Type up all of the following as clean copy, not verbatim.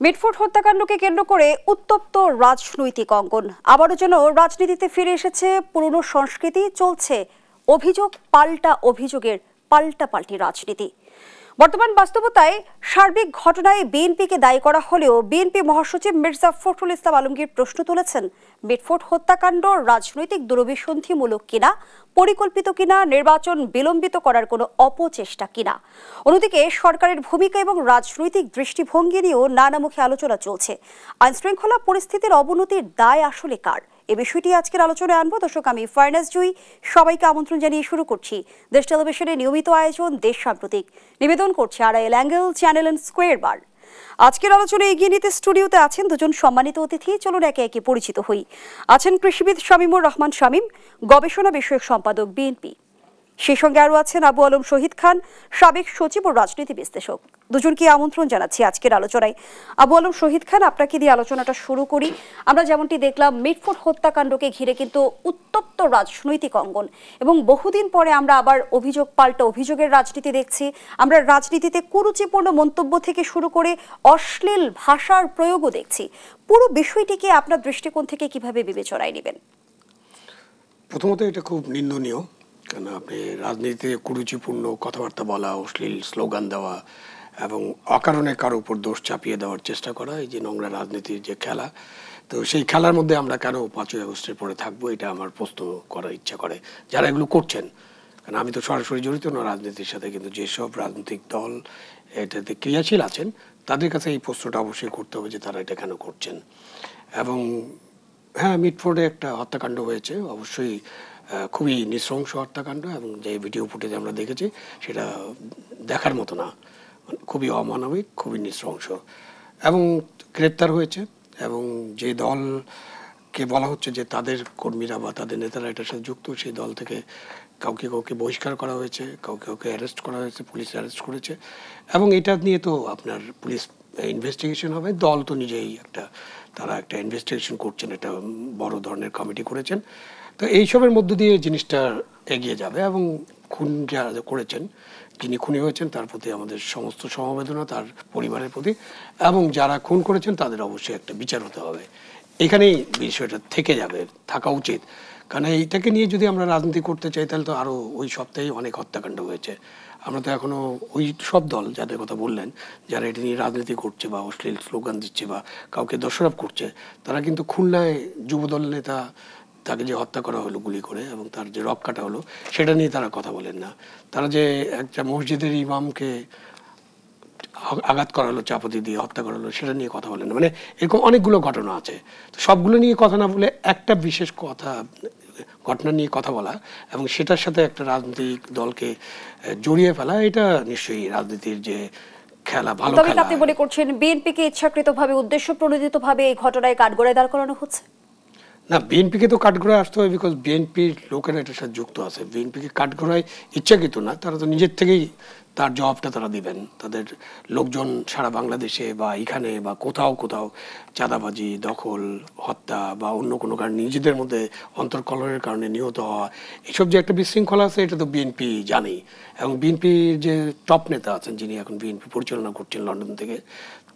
Mitford হত্যাকাণ্ডকে কেন্দ্র করে উত্তপ্ত রাজনৈতিক অঙ্গন। আবারও যেন রাজনীতিতে ফিরে এসেছে পুরনো সংস্কৃতি, চলছে অভিযোগ পাল্টা অভিযোগের পাল্টাপাল্টি রাজনীতি। বর্তমান বাস্তবতায় সার্বিক ঘটনায় বিএনপিকে দায়ী করা হলেও বিএনপি মহাসচিব মির্জা ফখরুল ইসলাম আলমগীর প্রশ্ন তুলেছেন, মিটফোর্ড হত্যাকাণ্ড রাজনৈতিক দুরভিসন্ধিমূলক কিনা, পরিকল্পিত কিনা, নির্বাচন বিলম্বিত করার কোনো অপচেষ্টা কিনা। অন্যদিকে সরকারের ভূমিকা এবং রাজনৈতিক দৃষ্টিভঙ্গি নিয়েও নানামুখী আলোচনা চলছে। আইনশৃঙ্খলা পরিস্থিতির অবনতির দায় আসলে কার? এ বিষয়টি আজকের আলোচনায় আনবো। দর্শক, আমি ফারনাজ জুই, সবাইকে আমন্ত্রণ জানিয়ে শুরু করছি দেশ টেলিভিশনের নিয়মিত আয়োজন দেশ সাম্প্রতিক। নিবেদন করছে Arail angle channel and square বার। আজকের আলোচনায় এগিয়ে নিতে স্টুডিওতে আছেন দুজন সম্মানিত অতিথি। চলুন একে একে পরিচিত হই। আছেন কৃষিবিদ শামীমুর রহমান শামীম, গবেষণা বিষয়ক সম্পাদক বিএনপি। সেই সঙ্গে আরও আছেন আবু আলম শহীদ খান, সাবেক সচিব ও রাজনীতি বিশ্লেষক। দুজনকে আমন্ত্রণ জানাচ্ছি আজকের আলোচনায়। আবু আলম শহীদ খান, আপনাকে দিয়ে আলোচনাটা শুরু করি। আমরা যেমনটি দেখলাম, মিটফোর্ড হত্যাকাণ্ডকে ঘিরে কিন্তু উত্তপ্ত রাজনৈতিক অঙ্গন এবং বহুদিন পরে আমরা আবার অভিযোগ পাল্টা অভিযোগের রাজনীতি দেখছি। আমরা রাজনীতিতে কুরুচিপূর্ণ মন্তব্য থেকে শুরু করে অশ্লীল ভাষার প্রয়োগও দেখছি। পুরো বিষয়টিকে আপনার দৃষ্টিকোণ থেকে কিভাবে বিবেচনায় নেবেন? প্রথমত এটা খুব নিন্দনীয়, কারণ আপনি রাজনীতিতে কুরুচিপূর্ণ কথাবার্তা বলা, অশ্লীল স্লোগান দেওয়া এবং অকারণে কারো উপর দোষ চাপিয়ে দেওয়ার চেষ্টা করা, এই যে নোংরা রাজনীতির যে খেলা, তো সেই খেলার মধ্যে আমরা কেন 5ই আগস্টের পরে থাকবো, এটা আমার প্রশ্ন করার ইচ্ছা করে যারা এগুলো করছেন। কারণ আমি তো সরাসরি জড়িত না রাজনীতির সাথে, কিন্তু যেসব রাজনৈতিক দল এটাতে ক্রিয়াশীল আছেন তাদের কাছে এই প্রশ্নটা অবশ্যই করতে হবে যে তারা এটা কেন করছেন। এবং হ্যাঁ, মিটফোর্ডে একটা হত্যাকাণ্ড হয়েছে, অবশ্যই খুবই নৃশংস হত্যাকাণ্ড, এবং যে ভিডিও ফুটেজ আমরা দেখেছি সেটা দেখার মতো না, খুবই অমানবিক, খুবই নৃশংস। এবং গ্রেপ্তার হয়েছে, এবং যে দলকে বলা হচ্ছে যে তাদের কর্মীরা বা তাদের নেতারা এটার সাথে যুক্ত, সেই দল থেকে কাউকে কাউকে বহিষ্কার করা হয়েছে, কাউকে কাউকে অ্যারেস্ট করা হয়েছে, পুলিশ অ্যারেস্ট করেছে। এবং এটা নিয়ে তো আপনার পুলিশ ইনভেস্টিগেশন হবে, দল তো নিজেই তারা একটা ইনভেস্টিগেশন করছেন, একটা বড় ধরনের কমিটি করেছেন। তো এইসবের মধ্য দিয়ে জিনিসটা এগিয়ে যাবে, এবং খুন যারা করেছেন, যিনি খুনি হয়েছেন, তার প্রতি আমাদের সমস্ত সমবেদনা, তার পরিবারের প্রতি, এবং যারা খুন করেছেন তাদের অবশ্যই একটা বিচার হতে হবে। এখানেই বিষয়টা থেকে যাবে, থাকা উচিত। কারণ এইটাকে নিয়ে যদি আমরা রাজনীতি করতে চাই তাহলে তো আরও ওই সপ্তাহে অনেক হত্যাকাণ্ড হয়েছে। আমরা তো এখনও ওই সব দল যাদের কথা বললেন, যারা এটা নিয়ে রাজনীতি করছে বা অশ্লীল স্লোগান দিচ্ছে বা কাউকে দোষারোপ করছে, তারা কিন্তু খুলনায় যুবদল নেতা, তাকে যে হত্যা করা হলো গুলি করে এবং তার যে রক কাটা হলো, সেটা নিয়ে তারা কথা বলেন না। তারা যে একটা মসজিদের ইমামকে আঘাত করা হলো, চাপাতি দিয়ে হত্যা করা হলো, সেটা নিয়ে কথা বলেন না। মানে এরকম অনেকগুলো ঘটনা আছে, তো সবগুলো নিয়ে কথা না বলে একটা বিশেষ ঘটনা নিয়ে কথা বলা এবং সেটার সাথে একটা রাজনৈতিক দলকে জড়িয়ে ফেলা, এটা নিশ্চয়ই রাজনীতির যে খেলা, ভালো খেলা। আপনি মনে করছেন বিএনপিকে ইচ্ছাকৃতভাবে, উদ্দেশ্য প্রণোদিতভাবে এই ঘটনায় কাঠগড়ায় দাঁড় করানো হচ্ছে? না, বিএনপিকে তো কাঠগড়ায় আসতে হবে, বিকজ বিএনপির লোকেরা এটার সাথে যুক্ত আছে। বিএনপিকে কাঠগড়ায় ইচ্ছাকৃত না, তারা তো নিজের থেকেই তার জবাবটা তারা দিবেন। তাদের লোকজন সারা বাংলাদেশে বা এখানে বা কোথাও কোথাও চাঁদাবাজি, দখল, হত্যা বা অন্য কোনো কারণে নিজেদের মধ্যে অন্তর্কলহের কারণে নিহত হওয়া, এসব যে একটা বিশৃঙ্খলা আছে, এটা তো বিএনপি জানেই। এবং বিএনপির যে টপ নেতা আছেন, যিনি এখন বিএনপি পরিচালনা করছেন লন্ডন থেকে,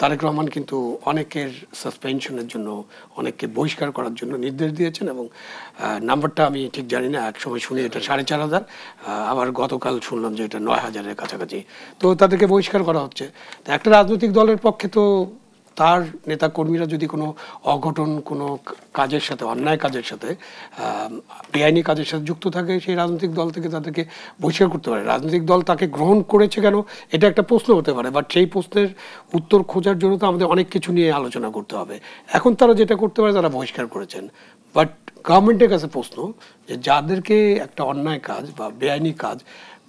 তারেক রহমান কিন্তু অনেকের সাসপেনশনের জন্য, অনেককে বহিষ্কার করার জন্য নির্দেশ দিয়েছেন। এবং নাম্বারটা আমি ঠিক জানি না, এক সময় শুনি এটা 4,500, আবার গতকাল শুনলাম যে এটা 9,000-এর কাছাকাছি। তো তাদেরকে বহিষ্কার করা হচ্ছে। তো একটা রাজনৈতিক দলের পক্ষে তো তার নেতা কর্মীরা যদি কোনো অঘটন, কোনো কাজের সাথে, অন্যায় কাজের সাথে, বেআইনি কাজের সাথে যুক্ত থাকে, সেই রাজনৈতিক দল থেকে তাদেরকে বহিষ্কার করতে পারে। রাজনৈতিক দল তাকে গ্রহণ করেছে কেন, এটা একটা প্রশ্ন হতে পারে, বাট সেই প্রশ্নের উত্তর খোঁজার জন্য তো আমাদের অনেক কিছু নিয়ে আলোচনা করতে হবে। এখন তারা যেটা করতে পারে, তারা বহিষ্কার করেছেন, বাট গভর্নমেন্টের কাছে প্রশ্ন যে যাদেরকে একটা অন্যায় কাজ বা বেআইনি কাজ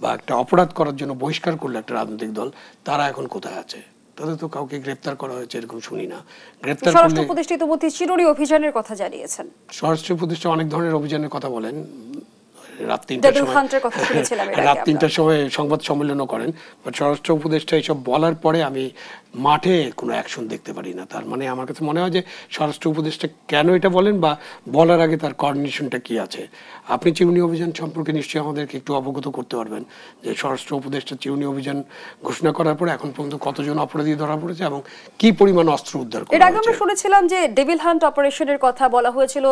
বা একটা অপরাধ করার জন্য বহিষ্কার করলো একটা রাজনৈতিক দল, তারা এখন কোথায় আছে? তাদের তো কাউকে গ্রেপ্তার করা হয়েছে এরকম শুনি না। গ্রেপ্তার করলে স্বরাষ্ট্র উপদেষ্টা ইতিমধ্যে চিরুনি অভিযানের কথা জানিয়েছেন। স্বরাষ্ট্র উপদেষ্টা অনেক ধরনের অভিযানের কথা বলেন, রাত 3টার সময় সংবাদ সম্মেলনও করেন। বাট স্বরাষ্ট্র উপদেষ্টা এইসব বলার পরে আমি মাঠে কোনো অ্যাকশন দেখতে পারি না। তার মানে আমার কাছে মনে হয় যে স্বরাষ্ট্র উপদেষ্টা কেন এটা বলেন বা বলার আগে তার কোঅর্ডিনেশনটা কি আছে। আপনি চিরুনি অভিযান সম্পর্কে নিশ্চয়ই আমাদেরকে একটু অবগত করতে পারবেন যে স্বরাষ্ট্র উপদেষ্টা চিরুনি অভিযান ঘোষণা করার পরে এখন পর্যন্ত কতজন অপরাধী ধরা পড়েছে এবং কি পরিমাণ অস্ত্র উদ্ধার করা এর আগে আমরা হয়েছে। শুনেছিলাম যে ডেভিল হান্ট অপারেশনের কথা বলা হয়েছিল,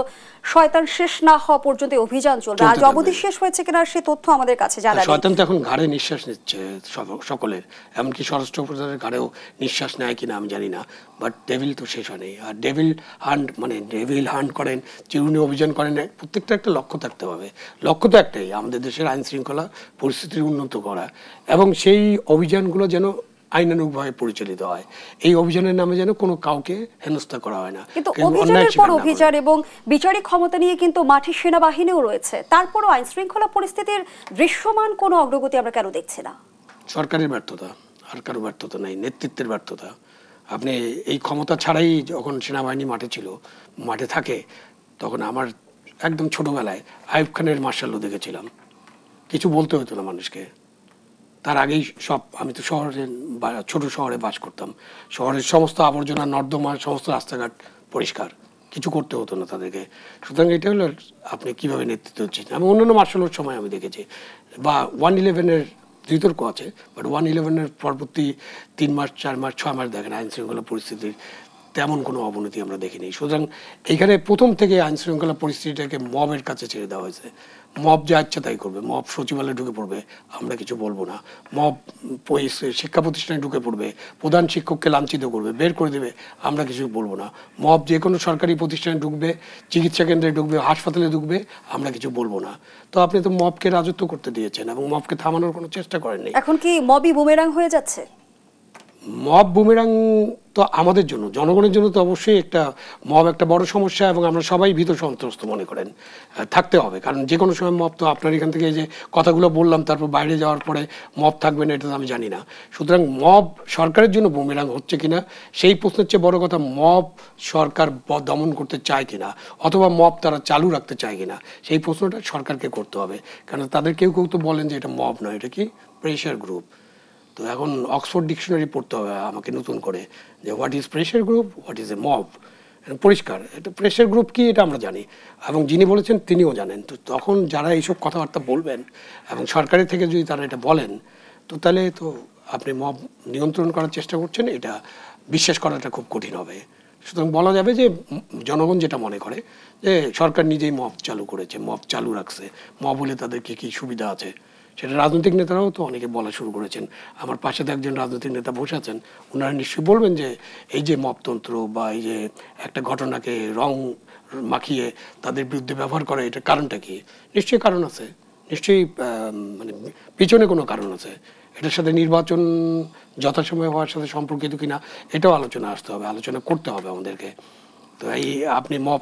শয়তান শেষ না হওয়া পর্যন্ত অভিযান চলবে। আজ অবধি শেষ হয়েছে কিনা সে তথ্য আমাদের কাছে জানা নেই। শয়তান তো এখন ঘাড়ে নিঃশ্বাস নিচ্ছে সকলের, এমনকি স্বরাষ্ট্র উপদেষ্টার ঘাড়েও নিঃশ্বাস নেয় কিনা আমি জানি না, বাট ডেভিল তো শেষ হয়নি। আর ডেভিল হান্ট করেন, চিরুনি অভিযান করেন, প্রত্যেকটা একটা লক্ষ্য থাকতে হবে। লক্ষ্য তো একটাই, আমাদের দেশের আইন শৃঙ্খলা পরিস্থিতির উন্নত করা এবং সেই অভিযানগুলো যেন আইনানুগভাবে পরিচালিত হয়। এই অভিযানের নামে যেন কোনো কাউকে হেনস্থা করা হয় না। কিন্তু অভিযানের পর অভিযান এবং বিচারিক ক্ষমতা নিয়ে কিন্তু মাঠে সেনাবাহিনীও রয়েছে, তারপরও আইন শৃঙ্খলা পরিস্থিতির দৃশ্যমান কোনো অগ্রগতি আমরা কেন দেখছি না? সরকারের ব্যর্থতা, আর কারো ব্যর্থতা নেই, নেতৃত্বের ব্যর্থতা। আপনি এই ক্ষমতা ছাড়াই যখন সেনাবাহিনী মাঠে ছিল, মাঠে থাকে, তখন আমার একদম ছোটবেলায় আইয়ুব খানের মার্শালও দেখেছিলাম, কিছু বলতে হতো না মানুষকে। তার আগেই সব, আমি তো শহরে, ছোট শহরে বাস করতাম, শহরের সমস্ত আবর্জনা, নর্দমা, সমস্ত রাস্তাঘাট পরিষ্কার, কিছু করতে হতো না তাদেরকে। সুতরাং এটা হলো আপনি কীভাবে নেতৃত্ব হচ্ছেন। আমি অন্যান্য মার্শালের সময় আমি দেখেছি, বা 1/11-এর বিতর্ক আছে, বাট 1/11-এর পরবর্তী 3 মাস 4 মাস 6 মাস দেখেন আইন শৃঙ্খলা পরিস্থিতির তেমন কোনো অবনতি আমরা দেখিনি। সুতরাং এইখানে প্রথম থেকে আইন শৃঙ্খলা পরিস্থিতিটাকে মবের কাছে ছেড়ে দেওয়া হয়েছে। মব যা ইচ্ছা তাই করবে, মব সচিবালয়ে ঢুকে পড়বে, আমরা কিছু বলবো না। মব শিক্ষা প্রতিষ্ঠানে ঢুকে পড়বে, প্রধান শিক্ষককে লাঞ্ছিত করবে, বের করে দেবে, আমরা কিছু বলবো না। মব যে কোনো সরকারি প্রতিষ্ঠানে ঢুকবে, চিকিৎসা কেন্দ্রে ঢুকবে, হাসপাতালে ঢুকবে, আমরা কিছু বলবো না। তো আপনি তো মবকে রাজত্ব করতে দিয়েছেন এবং মবকে থামানোর কোনো চেষ্টা করেননি। এখন কি মবই বুমেরাং হয়ে যাচ্ছে? মব বুমেরাং তো আমাদের জন্য, জনগণের জন্য তো অবশ্যই একটা মব একটা বড় সমস্যা এবং আমরা সবাই ভীত সন্ত্রস্ত মনে করেন থাকতে হবে। কারণ যে কোনো সময় মব, তো আপনার এখান থেকে যে কথাগুলো বললাম তারপর বাইরে যাওয়ার পরে মব থাকবে না, এটা তো আমি জানি না। সুতরাং মব সরকারের জন্য বুমেরাং হচ্ছে কিনা সেই প্রশ্নের চেয়ে বড় কথা মব সরকার দমন করতে চায় কিনা, অথবা মব তারা চালু রাখতে চায় কিনা, সেই প্রশ্নটা সরকারকে করতে হবে। কারণ তাদের কেউ কেউ তো বলেন যে এটা মব নয়, এটা কি প্রেশার গ্রুপ। তো এখন অক্সফোর্ড ডিকশনারি পড়তে হবে আমাকে নতুন করে, যে what is pressure group, what is a mob. পরিষ্কার এটা প্রেশার গ্রুপ কি এটা আমরা জানি এবং যিনি বলেছেন তিনিও জানেন। তো তখন যারা এইসব কথাবার্তা বলবেন এবং সরকারের থেকে যদি তারা এটা বলেন, তো তাহলে তো আপনি মব নিয়ন্ত্রণ করার চেষ্টা করছেন, এটা বিশ্বাস করাটা খুব কঠিন হবে। সুতরাং বলা যাবে যে জনগণ যেটা মনে করে যে সরকার নিজেই মব চালু করেছে, মব চালু রাখছে, মব হলে তাদের কী কী সুবিধা আছে সেটা রাজনৈতিক নেতারাও তো অনেকে বলা শুরু করেছেন। আমার পাশে তো একজন রাজনৈতিক নেতা বসে আছেন, ওনারা নিশ্চয়ই বলবেন যে এই যে মবতন্ত্র বা এই যে একটা ঘটনাকে রং মাখিয়ে তাদের বিরুদ্ধে ব্যবহার করা, এটার কারণটা কি? নিশ্চয়ই কারণ আছে, নিশ্চয়ই মানে পিছনে কোনো কারণ আছে। এটার সাথে নির্বাচন যথাসময়ে হওয়ার সাথে সম্পর্কিত কিনা এটাও আলোচনা আসতে হবে, আলোচনা করতে হবে আমাদেরকে। তো এই আপনি মব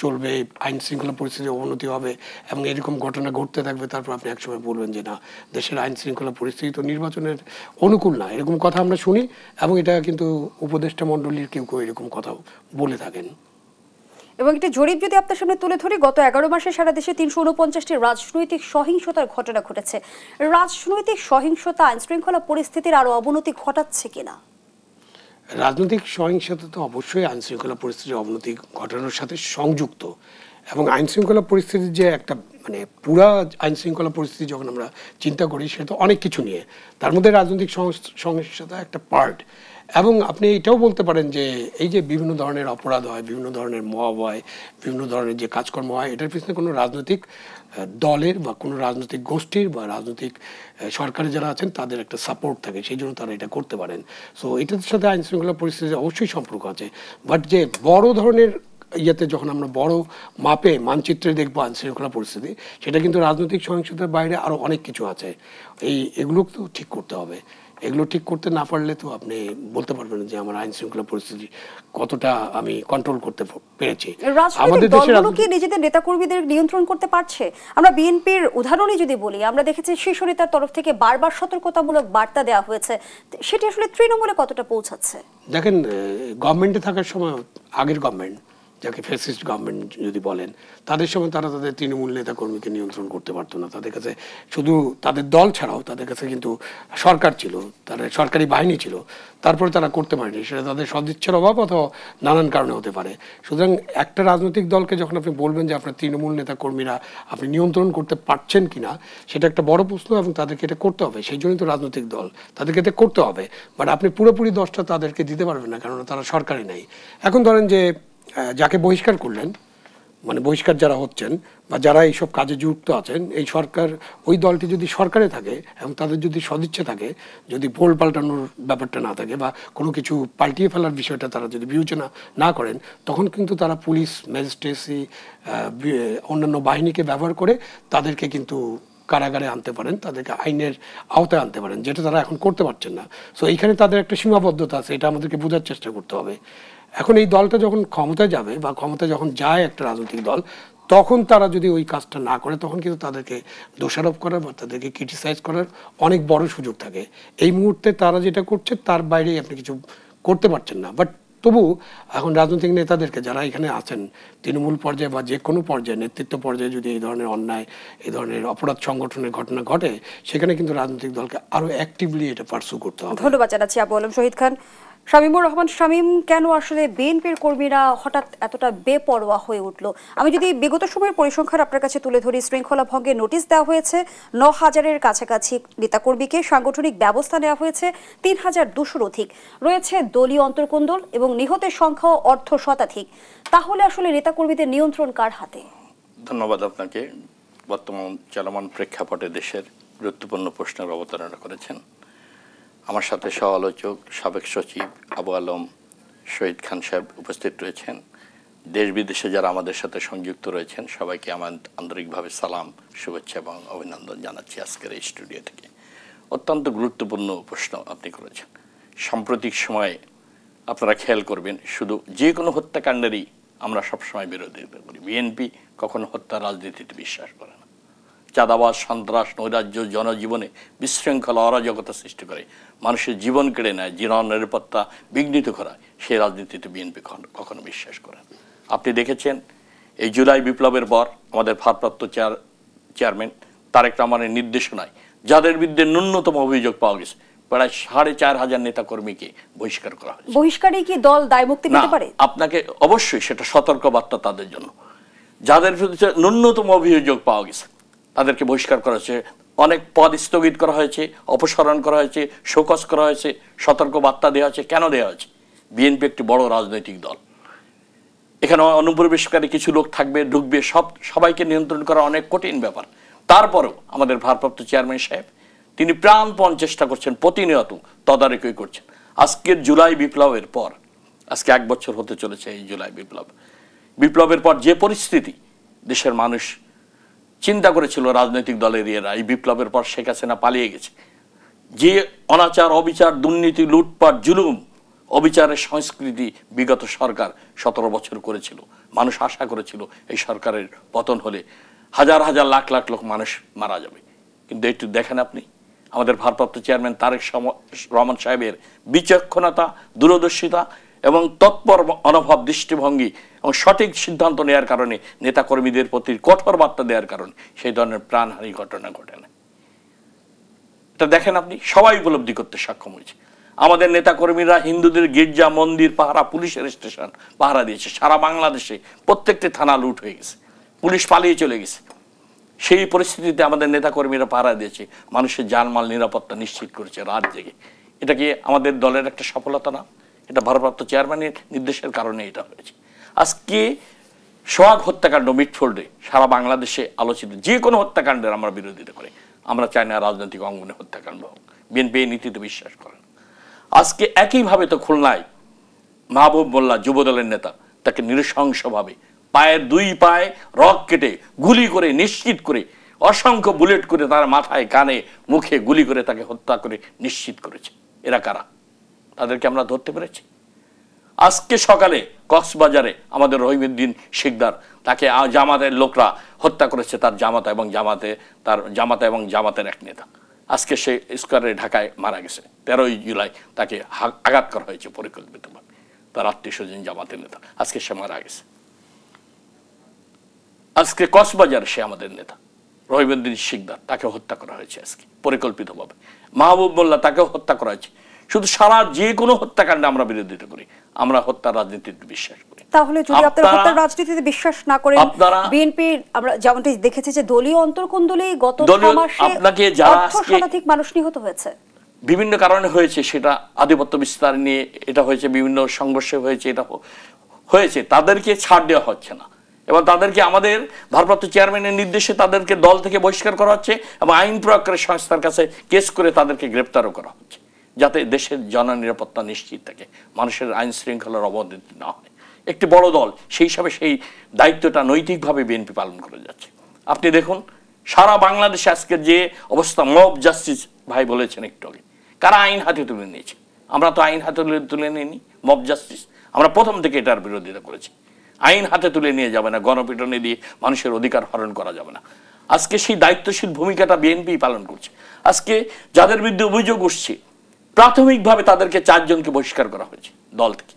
চলবে, আইন শৃঙ্খলা পরিস্থিতির অবনতি হবে এবং এরকম ঘটনা ঘটতে থাকবে, তারপর আপনি একসময় বলবেন যে না, দেশের আইন শৃঙ্খলা পরিস্থিতি তো নির্বাচনের অনুকূল না, এরকম কথা আমরা শুনি। এবং এটা কিন্তু উপদেষ্টা মণ্ডলীর কেউ কেউ এরকম কথাও বলে থাকেন। এবং একটি জরিপ যদি আপনার সামনে তুলে ধরি, গত 11 মাসে সারা দেশে 349টি রাজনৈতিক সহিংসতার ঘটনা ঘটেছে। রাজনৈতিক সহিংসতা আইন শৃঙ্খলা পরিস্থিতির আরো অবনতি ঘটাচ্ছে কিনা? রাজনৈতিক সহিংসতা তো অবশ্যই আইন শৃঙ্খলা পরিস্থিতির অবনতি ঘটানোর সাথে সংযুক্ত। এবং আইন শৃঙ্খলা পরিস্থিতির যে একটা মানে পুরা আইন শৃঙ্খলা পরিস্থিতি যখন আমরা চিন্তা করি, সেটা অনেক কিছু নিয়ে, তার মধ্যে রাজনৈতিক সহিংসতা একটা পার্ট। এবং আপনি এটাও বলতে পারেন যে এই যে বিভিন্ন ধরনের অপরাধ হয়, বিভিন্ন ধরনের মব হয়, বিভিন্ন ধরনের যে কাজকর্ম হয়, এটার পিছনে কোনো রাজনৈতিক দলের বা কোনো রাজনৈতিক গোষ্ঠীর বা রাজনৈতিক সরকারে যারা আছেন তাদের একটা সাপোর্ট থাকে, সেই জন্য তারা এটা করতে পারেন। সো এটার সাথে আইন শৃঙ্খলা পরিস্থিতির অবশ্যই সম্পর্ক আছে। বাট যে বড় ধরনের ইয়েতে যখন আমরা বড় মাপে মানচিত্রে দেখবো আইন শৃঙ্খলা পরিস্থিতি, সেটা কিন্তু রাজনৈতিক সহিংসতার বাইরে আরও অনেক কিছু আছে। এগুলো তো ঠিক করতে হবে। এগুলো ঠিক করতে না পারলে তো আপনি বলতে পারবেন যে আমার আইন শৃঙ্খলা পরিস্থিতি কতটা আমি কন্ট্রোল করতে পেরেছি। আমাদের দেশের দলগুলো কি নিজেদের নেতাকর্মীদের নিয়ন্ত্রণ করতে পারছে? আমরা বিএনপির উদাহরণই যদি বলি, আমরা দেখেছি শীর্ষ নেতার তরফ থেকে বারবার সতর্কতামূলক বার্তা দেওয়া হয়েছে, সেটি আসলে তৃণমূলে কতটা পৌঁছাচ্ছে? দেখেন, গভর্নমেন্টে থাকার সময় আগের গভর্নমেন্ট যাকে ফ্যাসিস্ট গভর্নমেন্ট যদি বলেন, তাদের সময় তারা তাদের তৃণমূল নেতাকর্মীকে নিয়ন্ত্রণ করতে পারতো না। তাদের কাছে শুধু তাদের দল ছাড়াও তাদের কাছে কিন্তু সরকার ছিল, তারা সরকারি বাহিনী ছিল, তারপরে তারা করতে পারেনি। সেটা তাদের সদিচ্ছার অভাব অথবা নানান কারণে হতে পারে। সুতরাং একটা রাজনৈতিক দলকে যখন আপনি বলবেন যে আপনার তৃণমূল নেতাকর্মীরা আপনি নিয়ন্ত্রণ করতে পারছেন কিনা, সেটা একটা বড় প্রশ্ন এবং তাদেরকে এটা করতে হবে। সেই জন্যই তো রাজনৈতিক দল, তাদেরকে এটা করতে হবে। বাট আপনি পুরোপুরি দোষটা তাদেরকে দিতে পারবেন না, কারণ তারা সরকারি নেই। এখন ধরেন যে যাকে বহিষ্কার করলেন, মানে বহিষ্কার যারা হচ্ছেন বা যারা এইসব কাজে যুক্ত আছেন, এই সরকার, ওই দলটি যদি সরকারে থাকে এবং তাদের যদি সদিচ্ছা থাকে, যদি ভোল পাল্টানোর ব্যাপারটা না থাকে বা কোনো কিছু পাল্টিয়ে ফেলার বিষয়টা তারা যদি বিবেচনা না করেন, তখন কিন্তু তারা পুলিশ, ম্যাজিস্ট্রেসি, অন্যান্য বাহিনীকে ব্যবহার করে তাদেরকে কিন্তু কারাগারে আনতে পারেন, তাদেরকে আইনের আওতায় আনতে পারেন, যেটা তারা এখন করতে পারছেন না। সো এইখানে তাদের একটা সীমাবদ্ধতা আছে, এটা আমাদেরকে বোঝার চেষ্টা করতে হবে। এখন এই দলটা যখন ক্ষমতায় যাবে বা ক্ষমতায় যখন যায় একটা রাজনৈতিক দল, তখন তারা যদি ওই কাজটা না করে, তখন কিন্তু তাদেরকে দোষারোপ করার বা তাদেরকে ক্রিটিসাইজ করার অনেক বড় সুযোগ থাকে। এই মুহূর্তে তারা যেটা করছে তার বাইরেই আপনি কিছু করতে পারছেন না। বাট তবু এখন রাজনৈতিক নেতাদেরকে যারা এখানে আছেন, তৃণমূল পর্যায়ে বা যে কোনো পর্যায়ে, নেতৃত্ব পর্যায়ে যদি এই ধরনের অন্যায়, এই ধরনের অপরাধ সংগঠনের ঘটনা ঘটে, সেখানে কিন্তু রাজনৈতিক দলকে আরো অ্যাক্টিভলি এটা পার্সু করতে হবে। ধন্যবাদ জানাচ্ছি আবু আলম শহীদ খান। শামীমুর রহমান শামীম, কেন আসলে বিএনপির কর্মীরা হঠাৎ এতটা বেপরোয়া হয়ে উঠল? আমি যদি বিগত সময়ের পরিসংখ্যান আপনার কাছে তুলে ধরি, শৃঙ্খলা ভঙ্গের নোটিশ দেওয়া হয়েছে ৯,০০০-এর কাছাকাছি নেতাকর্মীকে, সাংগঠনিক ব্যবস্থা নেওয়া হয়েছে ৩,২০০-র অধিক, রয়েছে দলীয় অন্তর্কোন্দল এবং নিহতের সংখ্যাও অর্ধশতাধিক। তাহলে আসলে নেতাকর্মীদের নিয়ন্ত্রণ কার হাতে? ধন্যবাদ আপনাকে। বর্তমান চলমান প্রেক্ষাপটে দেশের গুরুত্বপূর্ণ প্রশ্নের অবতারণা করেছেন। আমার সাথে সহ আলোচক সাবেক সচিব আবু আলম শহীদ খান সাহেব উপস্থিত রয়েছেন। দেশ বিদেশে যারা আমাদের সাথে সংযুক্ত রয়েছেন, সবাইকে আমার আন্তরিকভাবে সালাম, শুভেচ্ছা এবং অভিনন্দন জানাচ্ছি আজকের এই স্টুডিও থেকে। অত্যন্ত গুরুত্বপূর্ণ প্রশ্ন আপনি করেছেন। সাম্প্রতিক সময়ে আপনারা খেয়াল করবেন, শুধু যে কোনো হত্যাকাণ্ডেরই আমরা সবসময় বিরোধিতা করি। বিএনপি কখনো হত্যা রাজনীতিতে বিশ্বাস করে না। চাঁদাবাজ, সন্ত্রাস, নৈরাজ্য জনজীবনে বিশৃঙ্খলা, অরাজকতা সৃষ্টি করে, মানুষের জীবন কেড়ে নেয়, জীবন নিরাপত্তা বিঘ্নিত করায়, সেই রাজনীতিতে বিএনপি কখনো বিশ্বাস করে না। আপনি দেখেছেন এই জুলাই বিপ্লবের পর আমাদের ভারপ্রাপ্ত চেয়ারম্যান তারেক রহমানের নির্দেশনায় যাদের বিরুদ্ধে ন্যূনতম অভিযোগ পাওয়া গেছে, প্রায় 4,500 নেতাকর্মীকে বহিষ্কার করা হয়েছে। বহিষ্কারে কি দল দায়মুক্তি পেতে পারে? আপনাকে অবশ্যই সেটা সতর্ক বার্তা তাদের জন্য। যাদের বিরুদ্ধে ন্যূনতম অভিযোগ পাওয়া গেছে তাদেরকে বহিষ্কার করা হয়েছে, অনেক পদ স্থগিত করা হয়েছে, অপসারণ করা হয়েছে, শোকজ করা হয়েছে, সতর্ক বার্তা দেওয়া হয়েছে। কেন দেওয়া হয়েছে? বিএনপি একটি বড় রাজনৈতিক দল, এখানে অনুপ্রবেশকারী কিছু লোক থাকবে, ঢুকবে, সবাইকে নিয়ন্ত্রণ করা অনেক কঠিন ব্যাপার। তারপরেও আমাদের ভারপ্রাপ্ত চেয়ারম্যান সাহেব তিনি প্রাণপণ চেষ্টা করছেন, প্রতিনিয়ত তদারকি করছেন। আজকের জুলাই বিপ্লবের পর, আজকে 1 বছর হতে চলেছে এই জুলাই বিপ্লবের পর যে পরিস্থিতি দেশের মানুষ চিন্তা করেছিল রাজনৈতিক দলের ইয়েরা, এই বিপ্লবের পর শেখ হাসিনা পালিয়ে গেছে, যে অনাচার, অবিচার, দুর্নীতি, লুটপাট, জুলুম, অবিচারের সংস্কৃতি বিগত সরকার 17 বছর করেছিল, মানুষ আশা করেছিল এই সরকারের পতন হলে হাজার হাজার লাখ লাখ লোক মানুষ মারা যাবে। কিন্তু একটু দেখেন আপনি, আমাদের ভারপ্রাপ্ত চেয়ারম্যান তারেক রহমান সাহেবের বিচক্ষণতা, দূরদর্শিতা এবং তৎপর অনভাব দৃষ্টিভঙ্গি এবং সঠিক সিদ্ধান্ত নেওয়ার কারণে, নেতাকর্মীদের প্রতি কঠোর বার্তা দেওয়ার কারণে সেই ধরনের প্রাণহানি ঘটনা ঘটে না। এটা দেখেন আপনি, সবাই উপলব্ধি করতে সক্ষম হয়েছে। আমাদের নেতাকর্মীরা হিন্দুদের গির্জা, মন্দির পাহারা, পুলিশের স্টেশন পাহারা দিয়েছে। সারা বাংলাদেশে প্রত্যেকটি থানা লুট হয়ে গেছে, পুলিশ পালিয়ে চলে গেছে। সেই পরিস্থিতিতে আমাদের নেতাকর্মীরা পাহারা দিয়েছে, মানুষের জানমাল নিরাপত্তা নিশ্চিত করেছে রাত জেগে। এটা কি আমাদের দলের একটা সফলতা না? এটা ভারপ্রাপ্ত চেয়ারম্যানের নির্দেশের কারণে এটা হয়েছে। আজকে সোহাগ হত্যাকাণ্ড মিটফোল্ডে সারা বাংলাদেশে আলোচিত। যে কোনো হত্যাকাণ্ডের আমরা বিরোধিতা করি, আমরা চাই না রাজনৈতিক অঙ্গনে হত্যাকাণ্ড হোক। বিএনপি এই নীতিতে বিশ্বাস করেন। আজকে একইভাবে তো খুলনায় মাহবুব মোল্লা, যুবদলের নেতা, তাকে নৃশংসভাবে পায়ের 2 পায়ে রক কেটে গুলি করে, নিশ্চিত করে, অসংখ্য বুলেট করে তার মাথায়, কানে, মুখে গুলি করে তাকে হত্যা করে নিশ্চিত করেছে। এরা কারা? তাদেরকে আমরা ধরতে পেরেছি? আজকে সকালে কক্সবাজারে আমাদের রহিমউদ্দিন শিকদার, তাকে জামাতের লোকরা হত্যা করেছে, তার জামাতা এবং জামাতের এক নেতা। আজকে সে স্কোয়ারে ঢাকায় মারা গেছে। 13ই জুলাই তাকে আঘাত করা হয়েছে পরিকল্পিতভাবে, তার আত্মীয় স্বজন জামাতের নেতা। আজকে সে মারা গেছে। আজকে কক্সবাজার সে আমাদের নেতা রহিমউদ্দিন শিকদার, তাকে হত্যা করা হয়েছে আজকে পরিকল্পিতভাবে। মাহবুব মোল্লা, তাকেও হত্যা করা হয়েছে। শুধু সারা যে কোনো হত্যাকাণ্ডে আমরা বিরোধিতা করি, আমরা হত্যা রাজনীতিতে বিশ্বাস করি। তাহলে যদি আপনারা হত্যার রাজনীতিতে বিশ্বাস না করেন, বিএনপি আমরা যেমনটি দেখেছি যে দলীয় অন্তর্কোন্দলেই গত 6 মাসে আপনাকে যারা শতাধিক মানুষ নিহত হয়েছে, বিভিন্ন কারণে হয়েছে, সেটা আধিপত্য বিস্তার নিয়ে এটা হয়েছে, বিভিন্ন সংঘর্ষে হয়েছে, এটা হয়েছে, তাদেরকে ছাড় দেওয়া হচ্ছে না এবং তাদেরকে আমাদের ভারপ্রাপ্ত চেয়ারম্যানের নির্দেশে তাদেরকে দল থেকে বহিষ্কার করা হচ্ছে এবং আইন প্রয়োগকারী সংস্থার কাছে কেস করে তাদেরকে গ্রেপ্তারও করা হচ্ছে, যাতে দেশের জননিরাপত্তা নিশ্চিত থাকে, মানুষের আইন শৃঙ্খলার অবনতি না হয়। একটি বড় দল সেই হিসাবে সেই দায়িত্বটা নৈতিকভাবে বিএনপি পালন করে যাচ্ছে। আপনি দেখুন সারা বাংলাদেশে আজকে যে অবস্থা, মব জাস্টিস ভাই বলেছেন একটু আগে, কারা আইন হাতে তুলে নিয়েছে? আমরা তো আইন হাতে তুলে নিইনি। মব জাস্টিস আমরা প্রথম থেকে এটার বিরোধিতা করেছি। আইন হাতে তুলে নিয়ে যাবে না, গণপিটুনি দিয়ে মানুষের অধিকার হরণ করা যাবে না। আজকে সেই দায়িত্বশীল ভূমিকাটা বিএনপি পালন করছে। আজকে যাদের বিরুদ্ধে অভিযোগ উঠছে, প্রাথমিকভাবে তাদেরকে 4 জনকে বহিষ্কার করা হয়েছে দল থেকে।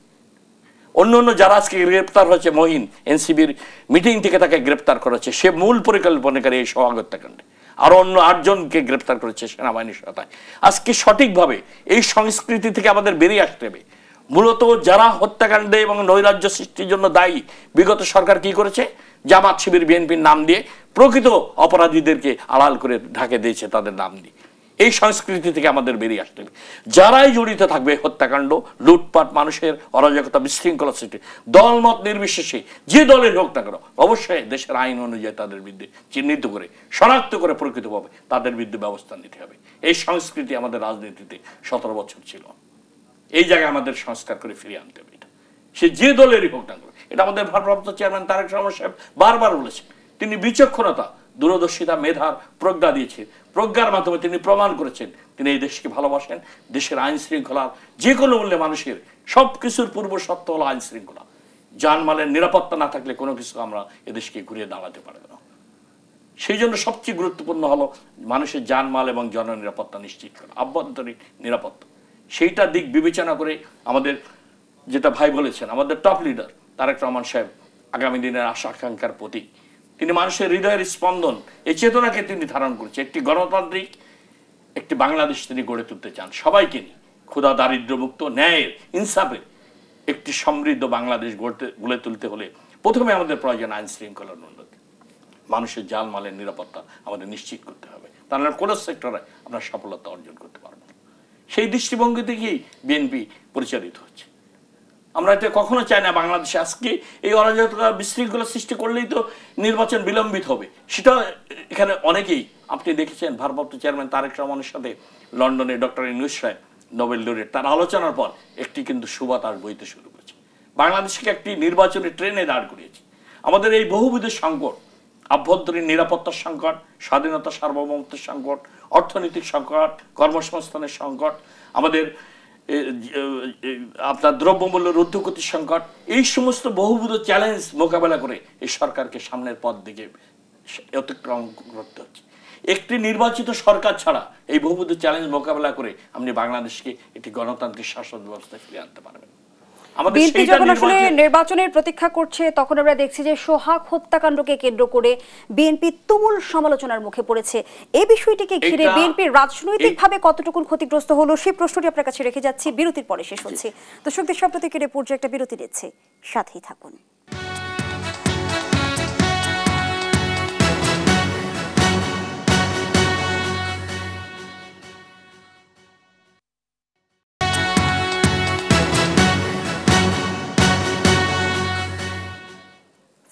অন্য অন্য যারা আজকে গ্রেপ্তার হয়েছে, মহিন এনসিবির মিটিং থেকে তাকে গ্রেপ্তার করা হচ্ছে, সে মূল পরিকল্পনাকারী এই সোহাগ হত্যাকাণ্ডে। আরো অন্য 8 জনকে গ্রেপ্তার করেছে সেনাবাহিনীর সহায়তায়। আজকে সঠিকভাবে এই সংস্কৃতি থেকে আমাদের বেরিয়ে আসতে হবে। মূলত যারা হত্যাকাণ্ডে এবং নৈরাজ্য সৃষ্টির জন্য দায়ী, বিগত সরকার কি করেছে? জামাত শিবির বিএনপির নাম দিয়ে প্রকৃত অপরাধীদেরকে আড়াল করে ঢাকে দিয়েছে তাদের নাম দিয়ে। এই সংস্কৃতি থেকে আমাদের বেরিয়ে আসতে হবে। যারাই জড়িত থাকবে হত্যাকাণ্ড, লুটপাট, মানুষের অরাজকতা, বিশৃঙ্খলা সৃষ্টি, দলমত নির্বিশেষে যে দলের হোক না কেন, অবশ্যই দেশের আইন অনুযায়ী তাদের বিরুদ্ধে চিহ্নিত করে শনাক্ত করে প্রকৃতভাবে তাদের বিরুদ্ধে ব্যবস্থা নিতে হবে। এই সংস্কৃতি আমাদের রাজনীতিতে 17 বছর ছিল। এই জায়গায় আমাদের সংস্কার করে ফিরিয়ে আনতে হবে। এটা সে যে দলেরই হোক না কেন। এটা আমাদের ভারপ্রাপ্ত চেয়ারম্যান তারেক রহমান সাহেব বারবার বলেছেন। তিনি বিচক্ষণতা, দূরদর্শিতা, মেধার প্রজ্ঞা দিয়েছেন। প্রজ্ঞার মাধ্যমে তিনি প্রমাণ করেছেন তিনি এই দেশকে ভালোবাসেন। দেশের আইন শৃঙ্খলার যে কোনো মূল্যে মানুষের সবকিছুর পূর্ব শর্ত হলো আইন শৃঙ্খলা। জানমালের নিরাপত্তা না থাকলে কোনো কিছু আমরা এদেশকে ঘুরিয়ে দাঁড়াতে পারবো না। সেই জন্য সবচেয়ে গুরুত্বপূর্ণ হলো মানুষের জানমাল এবং জননিরাপত্তা নিশ্চিত করা, আভ্যন্তরীণ নিরাপত্তা। সেইটা দিক বিবেচনা করে আমাদের, যেটা ভাই বলেছেন, আমাদের টপ লিডার তারেক রহমান সাহেব আগামী দিনের আশা আকাঙ্ক্ষার প্রতীক। তিনি মানুষের হৃদয়ের স্পন্দন, এই চেতনাকে তিনি ধারণ করছে। একটি গণতান্ত্রিক একটি বাংলাদেশ তিনি গড়ে তুলতে চান সবাইকে নিয়ে, ক্ষুধা দারিদ্র্যমুক্ত, ন্যায়ের, ইনসাফের একটি সমৃদ্ধ বাংলাদেশ গড়ে তুলতে হলে প্রথমে আমাদের প্রয়োজন আইন শৃঙ্খলার উন্নতি, মানুষের জানমালের নিরাপত্তা আমাদের নিশ্চিত করতে হবে। তাহলে কোনো সেক্টরে আমরা সফলতা অর্জন করতে পারবো। সেই দৃষ্টিভঙ্গি থেকেই বিএনপি পরিচালিত হচ্ছে। আমরা এটা কখনো চাই না বাংলাদেশে আজকে এই অরাজকতা, বিশৃঙ্খলা সৃষ্টি করলেই তো নির্বাচন বিলম্বিত হবে। সেটা এখানে অনেকেই, আপনি দেখেছেন ভারপ্রাপ্ত চেয়ারম্যান তারেক রহমানের সাথে লন্ডনে ডক্টর ইউনূস সাহেব নোবেল লরেট, তার আলোচনার পর একটি কিন্তু সুবাতাস বইতে শুরু করেছে। বাংলাদেশকে একটি নির্বাচনী ট্রেনে দাঁড় করিয়েছে। আমাদের এই বহুবিধ সংকট, আভ্যন্তরীণ নিরাপত্তার সংকট, স্বাধীনতা সার্বভৌমত্বের সংকট, অর্থনৈতিক সংকট, কর্মসংস্থানের সংকট, আমাদের আপনার দ্রব্যমূল্যের ঊর্ধ্বগতির সংকট, এই সমস্ত বহুবিধ চ্যালেঞ্জ মোকাবেলা করে এই সরকারকে সামনের পথ দিকে অতিক্রম করতে হচ্ছে। একটি নির্বাচিত সরকার ছাড়া এই বহুবিধ চ্যালেঞ্জ মোকাবেলা করে আপনি বাংলাদেশকে একটি গণতান্ত্রিক শাসন ব্যবস্থায় ফিরিয়ে আনতে পারবেন। বিএনপি যখন আসলে নির্বাচনের প্রতীক্ষা করছে, তখন আমরা দেখছি যে সোহাগ হত্যাকাণ্ডকে কেন্দ্র করে বিএনপি তুমুল সমালোচনার মুখে পড়েছে। এই বিষয়টিকে ঘিরে বিএনপি রাজনৈতিকভাবে কতটুকু ক্ষতিগ্রস্ত হলো, সেই প্রশ্নটি আপনার কাছে রেখে যাচ্ছি। বিরতির পরে শেষ হচ্ছে। দর্শকদের সব প্রতিক্রিয়া পর্যায়ে একটা বিরতি নিচ্ছে, সাথেই থাকুন।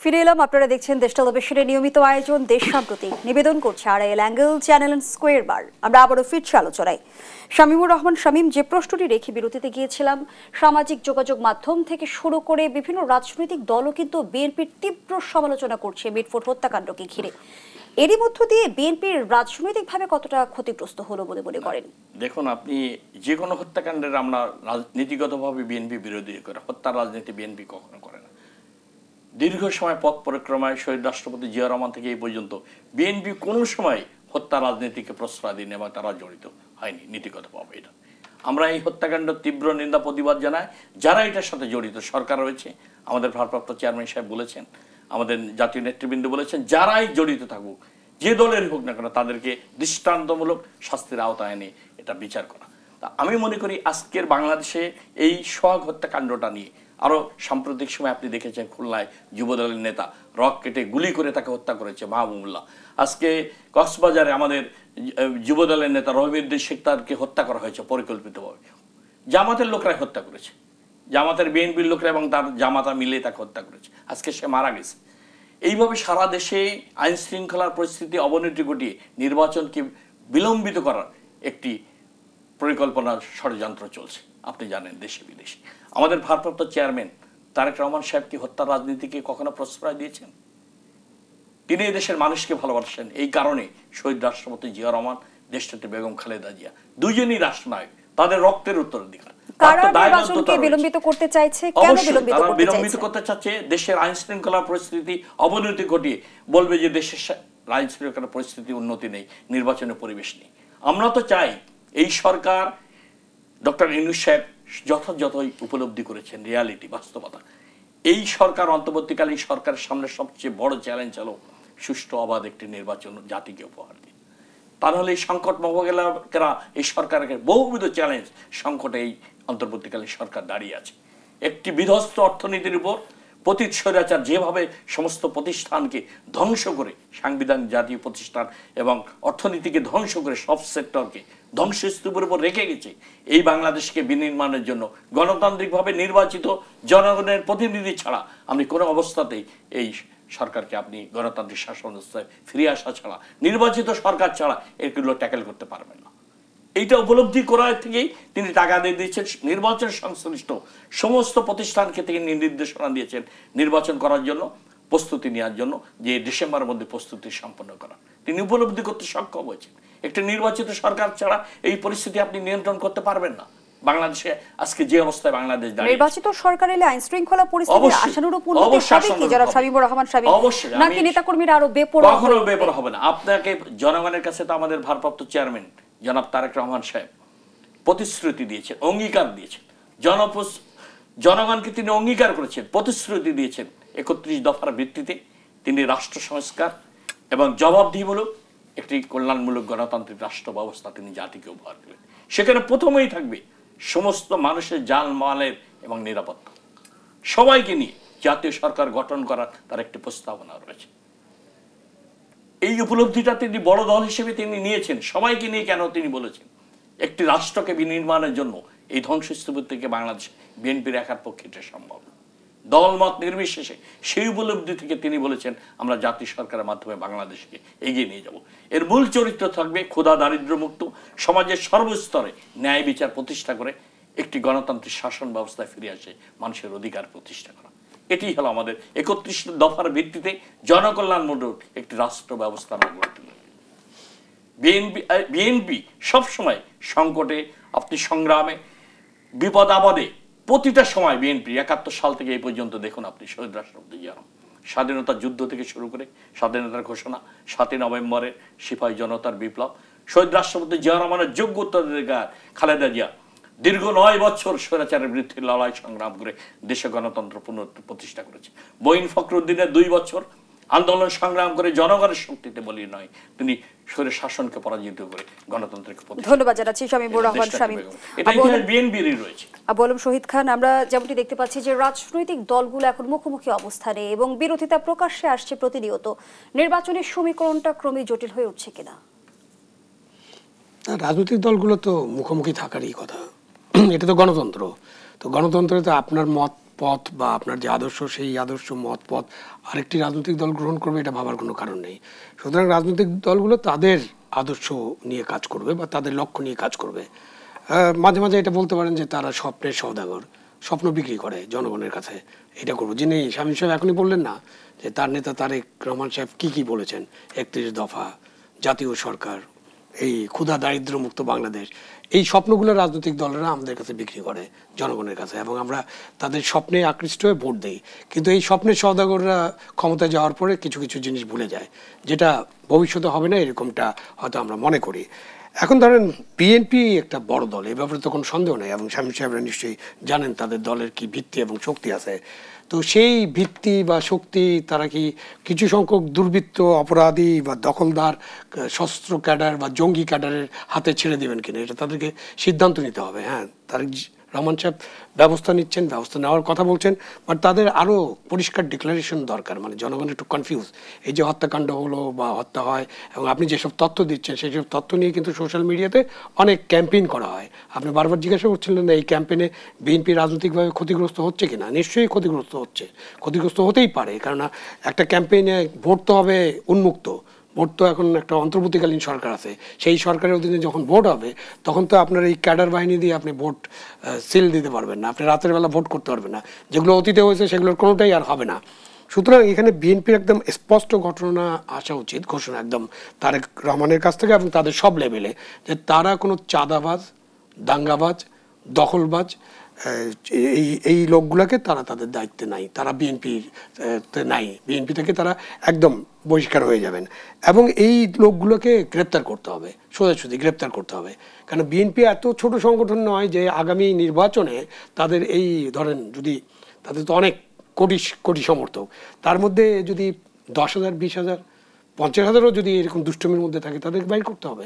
ফিরে এলাম। আপনারা দেখছেন দেশ টেলিভিশনের নিয়মিত আয়োজন দেশ সাম্প্রতিক, নিবেদন করছে Arail angle channel and square বার। আমরা আবারও ফিরছি আলোচনায়। শামীমুর রহমান শামীম, যে প্রশ্নটি রেখে বিরতিতে গিয়েছিলাম, সামাজিক যোগাযোগ মাধ্যম থেকে শুরু করে বিভিন্ন রাজনৈতিক দলও কিন্তু বিএনপির তীব্র সমালোচনা করছে মিটফোর্ড হত্যাকাণ্ডকে ঘিরে। এরই মধ্য দিয়ে বিএনপির রাজনৈতিকভাবে কতটা ক্ষতিগ্রস্ত হলো বলে মনে করেন? দেখুন, আপনি যে কোনো হত্যাকাণ্ডের আমরা নীতিগতভাবে বিএনপি বিরোধী করে, হত্যার রাজনীতি বিএনপি কখনো করে না। দীর্ঘ সময় পথ পরিক্রমায় শহীদ রাষ্ট্রপতি জিয়া রহমান থেকে এই পর্যন্ত বিএনপি কোনো সময় হত্যা রাজনীতিকে প্রশ্রয় দিন এবং তারা জড়িত হয়নি নীতিগতভাবে। এটা আমরা এই হত্যাকাণ্ডের তীব্র নিন্দা প্রতিবাদ জানাই। যারা এটার সাথে জড়িত, সরকার রয়েছে, আমাদের ভারপ্রাপ্ত চেয়ারম্যান সাহেব বলেছেন, আমাদের জাতীয় নেতৃবৃন্দ বলেছেন, যারাই জড়িত থাকুক, যে দলের হোক না কেন, তাদেরকে দৃষ্টান্তমূলক শাস্তির আওতায় এনে এটা বিচার করা। তা আমি মনে করি আজকের বাংলাদেশে এই সোহাগ হত্যাকাণ্ডটা নিয়ে আরো সাম্প্রতিক সময় আপনি দেখেছেন খুলনায় যুবদলের নেতা রক কেটে গুলি করে তাকে হত্যা করেছে মাহবুবুল্লাহ। আজকে কক্সবাজারে আমাদের যুবদলের নেতা রহিমউদ্দিন শেখদারকে হত্যা করা হয়েছে পরিকল্পিতভাবে, জামাতের লোকরাই হত্যা করেছে, জামাতের বিএনপির লোকরা এবং তার জামাতা মিলে তাকে হত্যা করেছে, আজকে সে মারা গেছে। এইভাবে সারা দেশে আইন শৃঙ্খলার পরিস্থিতি অবনতি ঘটিয়ে নির্বাচনকে বিলম্বিত করার একটি পরিকল্পনা ষড়যন্ত্র চলছে, আপনি জানেন দেশে বিদেশে। আমাদের ভারপ্রাপ্ত চেয়ারম্যান তারেক রহমান সাহেব কি হত্যা রাজনীতিকে কখনো প্রশ্রয় দিয়েছেন? তিনি এই দেশের মানুষকে ভালোবাসেন, এই কারণে শহীদ রাষ্ট্রপতি জিয়া রহমান, দেশনেত্রী বেগম খালেদা জিয়া দুজনই রাষ্ট্রনায়ক, তাদের রক্তের উত্তরাধিকার। বিলম্বিত করতে চাইছে, কেন বিলম্বিত করতে চাচ্ছে? দেশের আইন শৃঙ্খলা পরিস্থিতি অবনতি ঘটিয়ে বলবে যে দেশের আইন শৃঙ্খলা পরিস্থিতি উন্নতি নেই, নির্বাচনের পরিবেশ নেই। আমরা তো চাই এই সরকার, ডক্টর ইউনূস সাহেব যথাযথই উপলব্ধি করেছেন রিয়ালিটি, বাস্তবতা। এই সরকার, অন্তর্বর্তীকালীন সরকারের সামনে সবচেয়ে বড় চ্যালেঞ্জ হলো সুষ্ঠু অবাধ একটি নির্বাচন জাতিকে উপহার দিয়ে। তা নাহলে এই সংকট মোকাবেলা এই সরকারকে বহুবিধ চ্যালেঞ্জ, সংকটে এই অন্তর্বর্তীকালীন সরকার দাঁড়িয়ে আছে। একটি বিধ্বস্ত অর্থনীতির উপর পতিত স্বৈরাচার যেভাবে সমস্ত প্রতিষ্ঠানকে ধ্বংস করে, সাংবিধানিক জাতীয় প্রতিষ্ঠান এবং অর্থনীতিকে ধ্বংস করে সব সেক্টরকে ধ্বংসস্তূপের উপর রেখে গেছে, এই বাংলাদেশকে বিনির্মাণের জন্য গণতান্ত্রিকভাবে নির্বাচিত জনগণের প্রতিনিধি ছাড়া আপনি কোনো অবস্থাতেই এই সরকারকে আপনি গণতান্ত্রিক শাসন ব্যবস্থায় ফিরে আসা ছাড়া, নির্বাচিত সরকার ছাড়া এগুলো ট্যাকেল করতে পারবেন না। এইটা উপলব্ধি করার থেকেই তিনি টাকা দিয়ে দিয়েছেন নির্বাচন সংশ্লিষ্ট সমস্ত প্রতিষ্ঠানকে থেকে নির্দেশনা দিয়েছেন নির্বাচন করার জন্য, প্রস্তুতি নেওয়ার জন্য, যে ডিসেম্বরের মধ্যে প্রস্তুতি সম্পন্ন করা। তিনি উপলব্ধি করতে সক্ষম হয়েছেন একটি নির্বাচিত সরকার ছাড়া এই পরিস্থিতি আপনি নিয়ন্ত্রণ করতে পারবেন না। বাংলাদেশে আজকে যে অবস্থায় বাংলাদেশ দাঁড়িয়ে, নির্বাচিত সরকার এলে আইন শৃঙ্খলা পরিস্থিতি আশানুরূপ উন্নতি হবে কি জনাব শামীমুর রহমান শামীম? অবশ্যই। নাকি নেতাকর্মীরা আরো বেপরোয়া? কখনো বেপরোয়া হবে না। আপনাকে জনগণের কাছে তো আমাদের ভারপ্রাপ্ত চেয়ারম্যান জনাব তারেক রহমান সাহেব প্রতিশ্রুতি দিয়েছেন, অঙ্গীকার দিয়েছেন, জনগণকে তিনি অঙ্গীকার করেছেন, প্রতিশ্রুতি দিয়েছেন 31 দফার ভিত্তিতে তিনি রাষ্ট্র সংস্কার এবং জবাবদিহিমূলক একটি কল্যাণমূলক গণতান্ত্রিক রাষ্ট্র ব্যবস্থা তিনি জাতিকে উপহার দিলেন। সেখানে প্রথমেই থাকবে সমস্ত মানুষের জানমালের এবং নিরাপত্তা, সবাইকে নিয়ে জাতীয় সরকার গঠন করার তার একটি প্রস্তাবনা রয়েছে। এই উপলব্ধিটা তিনি বড় দল হিসেবে তিনি নিয়েছেন, সবাইকে নিয়ে কেন তিনি বলেছেন একটি রাষ্ট্রকে বিনির্মাণের জন্য এই ধ্বংসস্তূপ থেকে বাংলাদেশ বিএনপির একার পক্ষে এটা সম্ভব, দলমত নির্বিশেষে সেই উপলব্ধি থেকে তিনি বলেছেন আমরা জাতীয় সরকারের মাধ্যমে বাংলাদেশকে এগিয়ে নিয়ে যাব। এর মূল চরিত্র থাকবে ক্ষুধা দারিদ্র মুক্ত সমাজের সর্বস্তরে ন্যায় বিচার প্রতিষ্ঠা করে একটি গণতান্ত্রিক শাসন ব্যবস্থায় ফিরে আসে মানুষের অধিকার প্রতিষ্ঠা করা। এটি হলো আমাদের 31 দফার ভিত্তিতে জনকল্যাণমূলক একটি রাষ্ট্র ব্যবস্থা আমরা গড়ে তুলি। বিএনপি সবসময় সংকটে, আপনি সংগ্রামে, বিপদ আপদে প্রতিটা সময় বিএনপি 71 সাল থেকে এই পর্যন্ত দেখুন আপনি শহীদ রাষ্ট্রপতি জিয়া রহমান, স্বাধীনতার যুদ্ধ থেকে শুরু করে স্বাধীনতার ঘোষণা, 7ই নভেম্বরের সিপাহী জনতার বিপ্লব, শহীদ রাষ্ট্রপতি জিয়া রহমানের যোগ্য উত্তরাধিকার খালেদা জিয়া দীর্ঘ 9 বছর স্বৈরাচারের বিরুদ্ধে লড়াই সংগ্রাম করে দেশে গণতন্ত্র পুনঃপ্রতিষ্ঠা করেছে। মঈন ফখরুদ্দিনের 2 বছর আন্দোলন সংগ্রাম করে জনগণের শক্তিতে বলি নয়, তিনি স্বৈর শাসনকে পরাজিত করে গণতন্ত্রকে প্রতিষ্ঠা। ধন্যবাদ জানাচ্ছি শামীমুর রহমান শামীম। এটা ইতিহাস বিএনপিরই রয়েছে। বলুন শহীদ খান, আমরা যেমনটি দেখতে পাচ্ছি যে রাজনৈতিক দলগুলো এখন মুখোমুখি অবস্থানে এবং বিরোধিতা প্রকাশ্যে আসছে প্রতিনিয়ত, নির্বাচনের সমীকরণটা ক্রমে জটিল হয়ে উঠছে কিনা? রাজনৈতিক দলগুলো তো মুখোমুখি থাকারই কথা, এটা তো গণতন্ত্র। তো গণতন্ত্রে তো আপনার মত পথ বা আপনার যে আদর্শ, সেই আদর্শ মত পথ আরেকটি রাজনৈতিক দল গ্রহণ করবে, এটা ভাবার কোনো কারণ নেই। সুতরাং রাজনৈতিক দলগুলো তাদের আদর্শ নিয়ে কাজ করবে বা তাদের লক্ষ্য নিয়ে কাজ করবে। মাঝে মাঝে এটা বলতে পারেন যে তারা স্বপ্নের সওদাগর, স্বপ্ন বিক্রি করে জনগণের কাছে, এটা করবো। যিনি শামীম সাহেব এখনই বললেন না যে তার নেতা তারেক রহমান সাহেব কি বলেছেন, 31 দফা, জাতীয় সরকার, এই ক্ষুধা দারিদ্র মুক্ত বাংলাদেশ, এই স্বপ্নগুলো রাজনৈতিক দলেরা আমাদের কাছে বিক্রি করে জনগণের কাছে, এবং আমরা তাদের স্বপ্নে আকৃষ্ট হয়ে ভোট দিই। কিন্তু এই স্বপ্নের সওদাগররা ক্ষমতায় যাওয়ার পরে কিছু কিছু জিনিস ভুলে যায়, যেটা ভবিষ্যতে হবে না এরকমটা হয়তো আমরা মনে করি। এখন ধরেন বিএনপি একটা বড় দল, এ ব্যাপারে তো কোনো সন্দেহ নেই, এবং শামীম সাহেবরা নিশ্চয়ই জানেন তাদের দলের কি ভিত্তি এবং শক্তি আছে। তো সেই ভিত্তি বা শক্তি তারা কি কিছু সংখ্যক দুর্বৃত্ত, অপরাধী বা দখলদার, সশস্ত্র ক্যাডার বা জঙ্গি ক্যাডারের হাতে ছেড়ে দেবেন কিনা, এটা তাদেরকে সিদ্ধান্ত নিতে হবে। হ্যাঁ, তারেক রহমান সাহেব ব্যবস্থা নিচ্ছেন, ব্যবস্থা নেওয়ার কথা বলছেন, বাট তাদের আরও পরিষ্কার ডিক্লারেশন দরকার। মানে জনগণ একটু কনফিউজ, এই যে হত্যাকাণ্ড হলো বা হত্যা হয় এবং আপনি যেসব তথ্য দিচ্ছেন সেই সব তথ্য নিয়ে কিন্তু সোশ্যাল মিডিয়াতে অনেক ক্যাম্পেইন করা হয়। আপনি বারবার জিজ্ঞাসা করছিলেন না এই ক্যাম্পেইনে বিএনপি রাজনৈতিকভাবে ক্ষতিগ্রস্ত হচ্ছে কিনা। নিশ্চয়ই ক্ষতিগ্রস্ত হচ্ছে, ক্ষতিগ্রস্ত হতেই পারে, কারণ একটা ক্যাম্পেইনে ভোট তো হবে উন্মুক্ত, ভোট তো এখন একটা অন্তর্বর্তীকালীন সরকার আছে, সেই সরকারের অধীনে যখন ভোট হবে তখন তো আপনার এই ক্যাডার বাহিনী দিয়ে আপনি ভোট সিল দিতে পারবেন না, আপনি রাতের বেলা ভোট করতে পারবেন না। যেগুলো অতীতে হয়েছে সেগুলোর কোনোটাই আর হবে না। সুতরাং এখানে বিএনপির একদম স্পষ্ট ঘটনা আসা উচিত, ঘোষণা একদম তারেক রহমানের কাছ থেকে এবং তাদের সব লেভেলে, যে তারা কোনো চাঁদাবাজ, দাঙ্গাবাজ, দখলবাজ এই লোকগুলোকে তারা তাদের দায়িত্বে নাই, তারা বিএনপির নাই, বিএনপি থেকে তারা একদম বহিষ্কার হয়ে যাবেন। এবং এই লোকগুলোকে গ্রেপ্তার করতে হবে, সোজাসুজি গ্রেপ্তার করতে হবে। কারণ বিএনপি এত ছোট সংগঠন নয় যে আগামী নির্বাচনে তাদের এই ধরেন, যদি তাদের তো অনেক কোটি কোটি সমর্থক, তার মধ্যে যদি 10,000, 20,000, 50,000ও যদি এরকম দুষ্টমির মধ্যে থাকে তাদেরকে বাইর করতে হবে।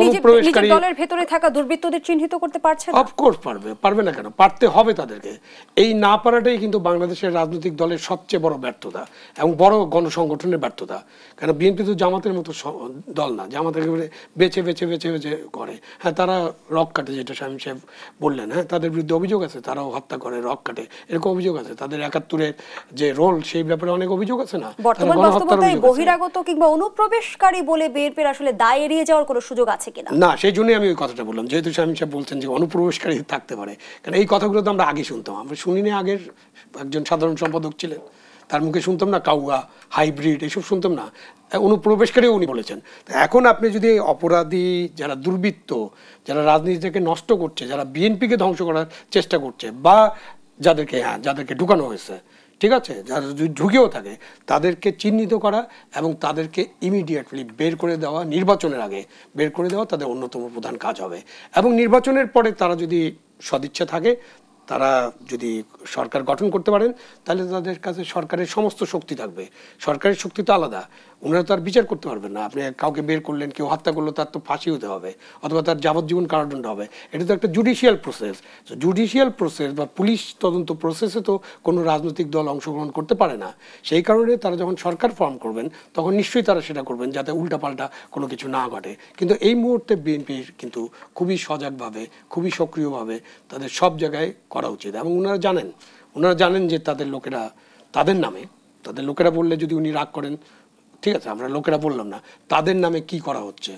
নিজের দলের ভেতরে থাকা দুর্বৃত্তদের চিহ্নিত করতে পারছে না? অফকোর্স পারবে, পারবে না কেন, পারতে হবে তাদেরকে। এই না পারাটাই কিন্তু বাংলাদেশের রাজনৈতিক দলের সবচেয়ে বড় ব্যর্থতা এবং বড় গণসংগঠনের ব্যর্থতা। কারণ বিএনপি তো জামাতের মতো দল না, জামাত একেবারে বেছে বেছে বেছে বেছে করে। হ্যাঁ, তারা রক কাটে, যেটা শামীম সাহেব বললেন, হ্যাঁ তাদের বিরুদ্ধে অভিযোগ আছে, তারাও হত্যা করে, রক কাটে, এরকম অভিযোগ আছে। তাদের 71-এর যে রোল সেই ব্যাপারে অনেক অভিযোগ আছে না। বর্তমান বাস্তবতায় বহিরাগত কিংবা অনুপ্রবেশকারী বলে বিএনপির আসলে দায় এড়িয়ে যাওয়ার কোনো সুযোগ আছে কিনা? না, সেই জন্যই আমি ওই কথাটা বললাম, যেহেতু শামীম সাহেব বলছেন যে অনুপ্রবেশকারী থাকতে পারে। কারণ এই কথাগুলো তো আমরা আগে শুনতাম, আমরা শুনিনি। আগের একজন সাধারণ সম্পাদক ছিলেন, তার মুখে শুনতাম না কাউয়া, হাইব্রিড, এসব শুনতাম না। অনুপ্রবেশকারী উনি বলেছেন। এখন আপনি যদি অপরাধী, যারা দুর্বৃত্ত, যারা রাজনীতিটাকে নষ্ট করছে, যারা বিএনপিকে ধ্বংস করার চেষ্টা করছে, বা যাদেরকে ঢুকানো হয়েছে, ঠিক আছে, যারা যদি ঢুকেও থাকে তাদেরকে চিহ্নিত করা এবং তাদেরকে ইমিডিয়েটলি বের করে দেওয়া, নির্বাচনের আগে বের করে দেওয়া তাদের অন্যতম প্রধান কাজ হবে। এবং নির্বাচনের পরে তারা যদি সদিচ্ছা থাকে, তারা যদি সরকার গঠন করতে পারেন, তাহলে তাদের কাছে সরকারের সমস্ত শক্তি থাকবে। সরকারের শক্তি তো আলাদা, ওনারা তো আর বিচার করতে পারবেন না। আপনি কাউকে বের করলেন, কেউ হত্যা করলো, তার তো ফাঁসি হতে হবে অথবা তার যাবজ্জীবন কারাদণ্ড হবে। এটা তো একটা জুডিশিয়াল প্রসেস। জুডিশিয়াল প্রসেস বা পুলিশ তদন্ত প্রসেসে তো কোনো রাজনৈতিক দল অংশগ্রহণ করতে পারে না। সেই কারণে তারা যখন সরকার ফর্ম করবেন তখন নিশ্চয়ই তারা সেটা করবেন যাতে উল্টাপাল্টা কোনো কিছু না ঘটে। কিন্তু এই মুহূর্তে বিএনপির কিন্তু খুবই সজাগভাবে, খুবই সক্রিয়ভাবে তাদের সব জায়গায় করা উচিত। এবং ওনারা জানেন যে তাদের লোকেরা বললে যদি উনি রাগ করেন, ঠিক আছে, আমরা লোকেরা বললাম না, তাদের নামে কি করা হচ্ছে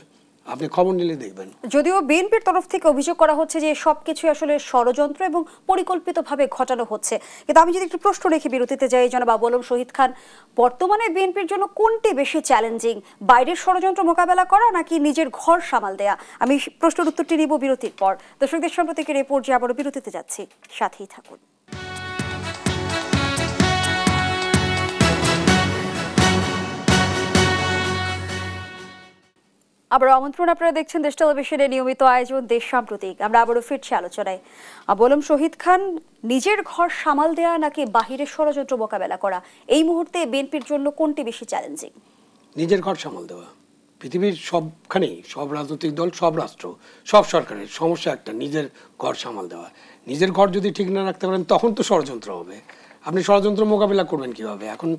আপনি খবর নিলে দেখবেন। যদিও বিএনপির তরফ থেকে অভিযোগ করা হচ্ছে যে সবকিছু আসলে ষড়যন্ত্র এবং পরিকল্পিতভাবে ঘটানো হচ্ছে। কিন্তু আমি যদি একটু প্রশ্ন রেখে বিরতিতে যাই, জনাব আবু আলম শহীদ খান, বর্তমানে বিএনপির জন্য কোনটি বেশি চ্যালেঞ্জিং, বাইরের ষড়যন্ত্র মোকাবেলা করা নাকি নিজের ঘর সামাল দেয়া? আমি প্রশ্নের উত্তরটি নিব বিরতির পর। দর্শকদের সম্প্রতিকের এই পর্যায়ে আবারও বিরতিতে যাচ্ছি, সাথেই থাকুন। আবার আমন্ত্রণ, আপনারা দেখছেন দেশ টেলিভিশনের নিয়মিত আয়োজন দেশ সাম্প্রতিক। আমরা আবারও ফিরছি আলোচনায়। আবু আলম শহীদ খান, নিজের ঘর সামাল দেয়া নাকি বাহিরের ষড়যন্ত্র মোকাবেলা করা, এই মুহূর্তে বিএনপির জন্য কোনটি বেশি চ্যালেঞ্জিং? নিজের ঘর সামাল দেওয়া। পৃথিবীর সবখানেই, সব রাজনৈতিক দল, সব রাষ্ট্র, সব সরকারের সমস্যা একটা, নিজের ঘর সামাল দেওয়া। নিজের ঘর যদি ঠিক না রাখতে পারেন তখন তো ষড়যন্ত্র হবে। আপনি ষড়যন্ত্র মোকাবিলা করবেন কিভাবে? এখন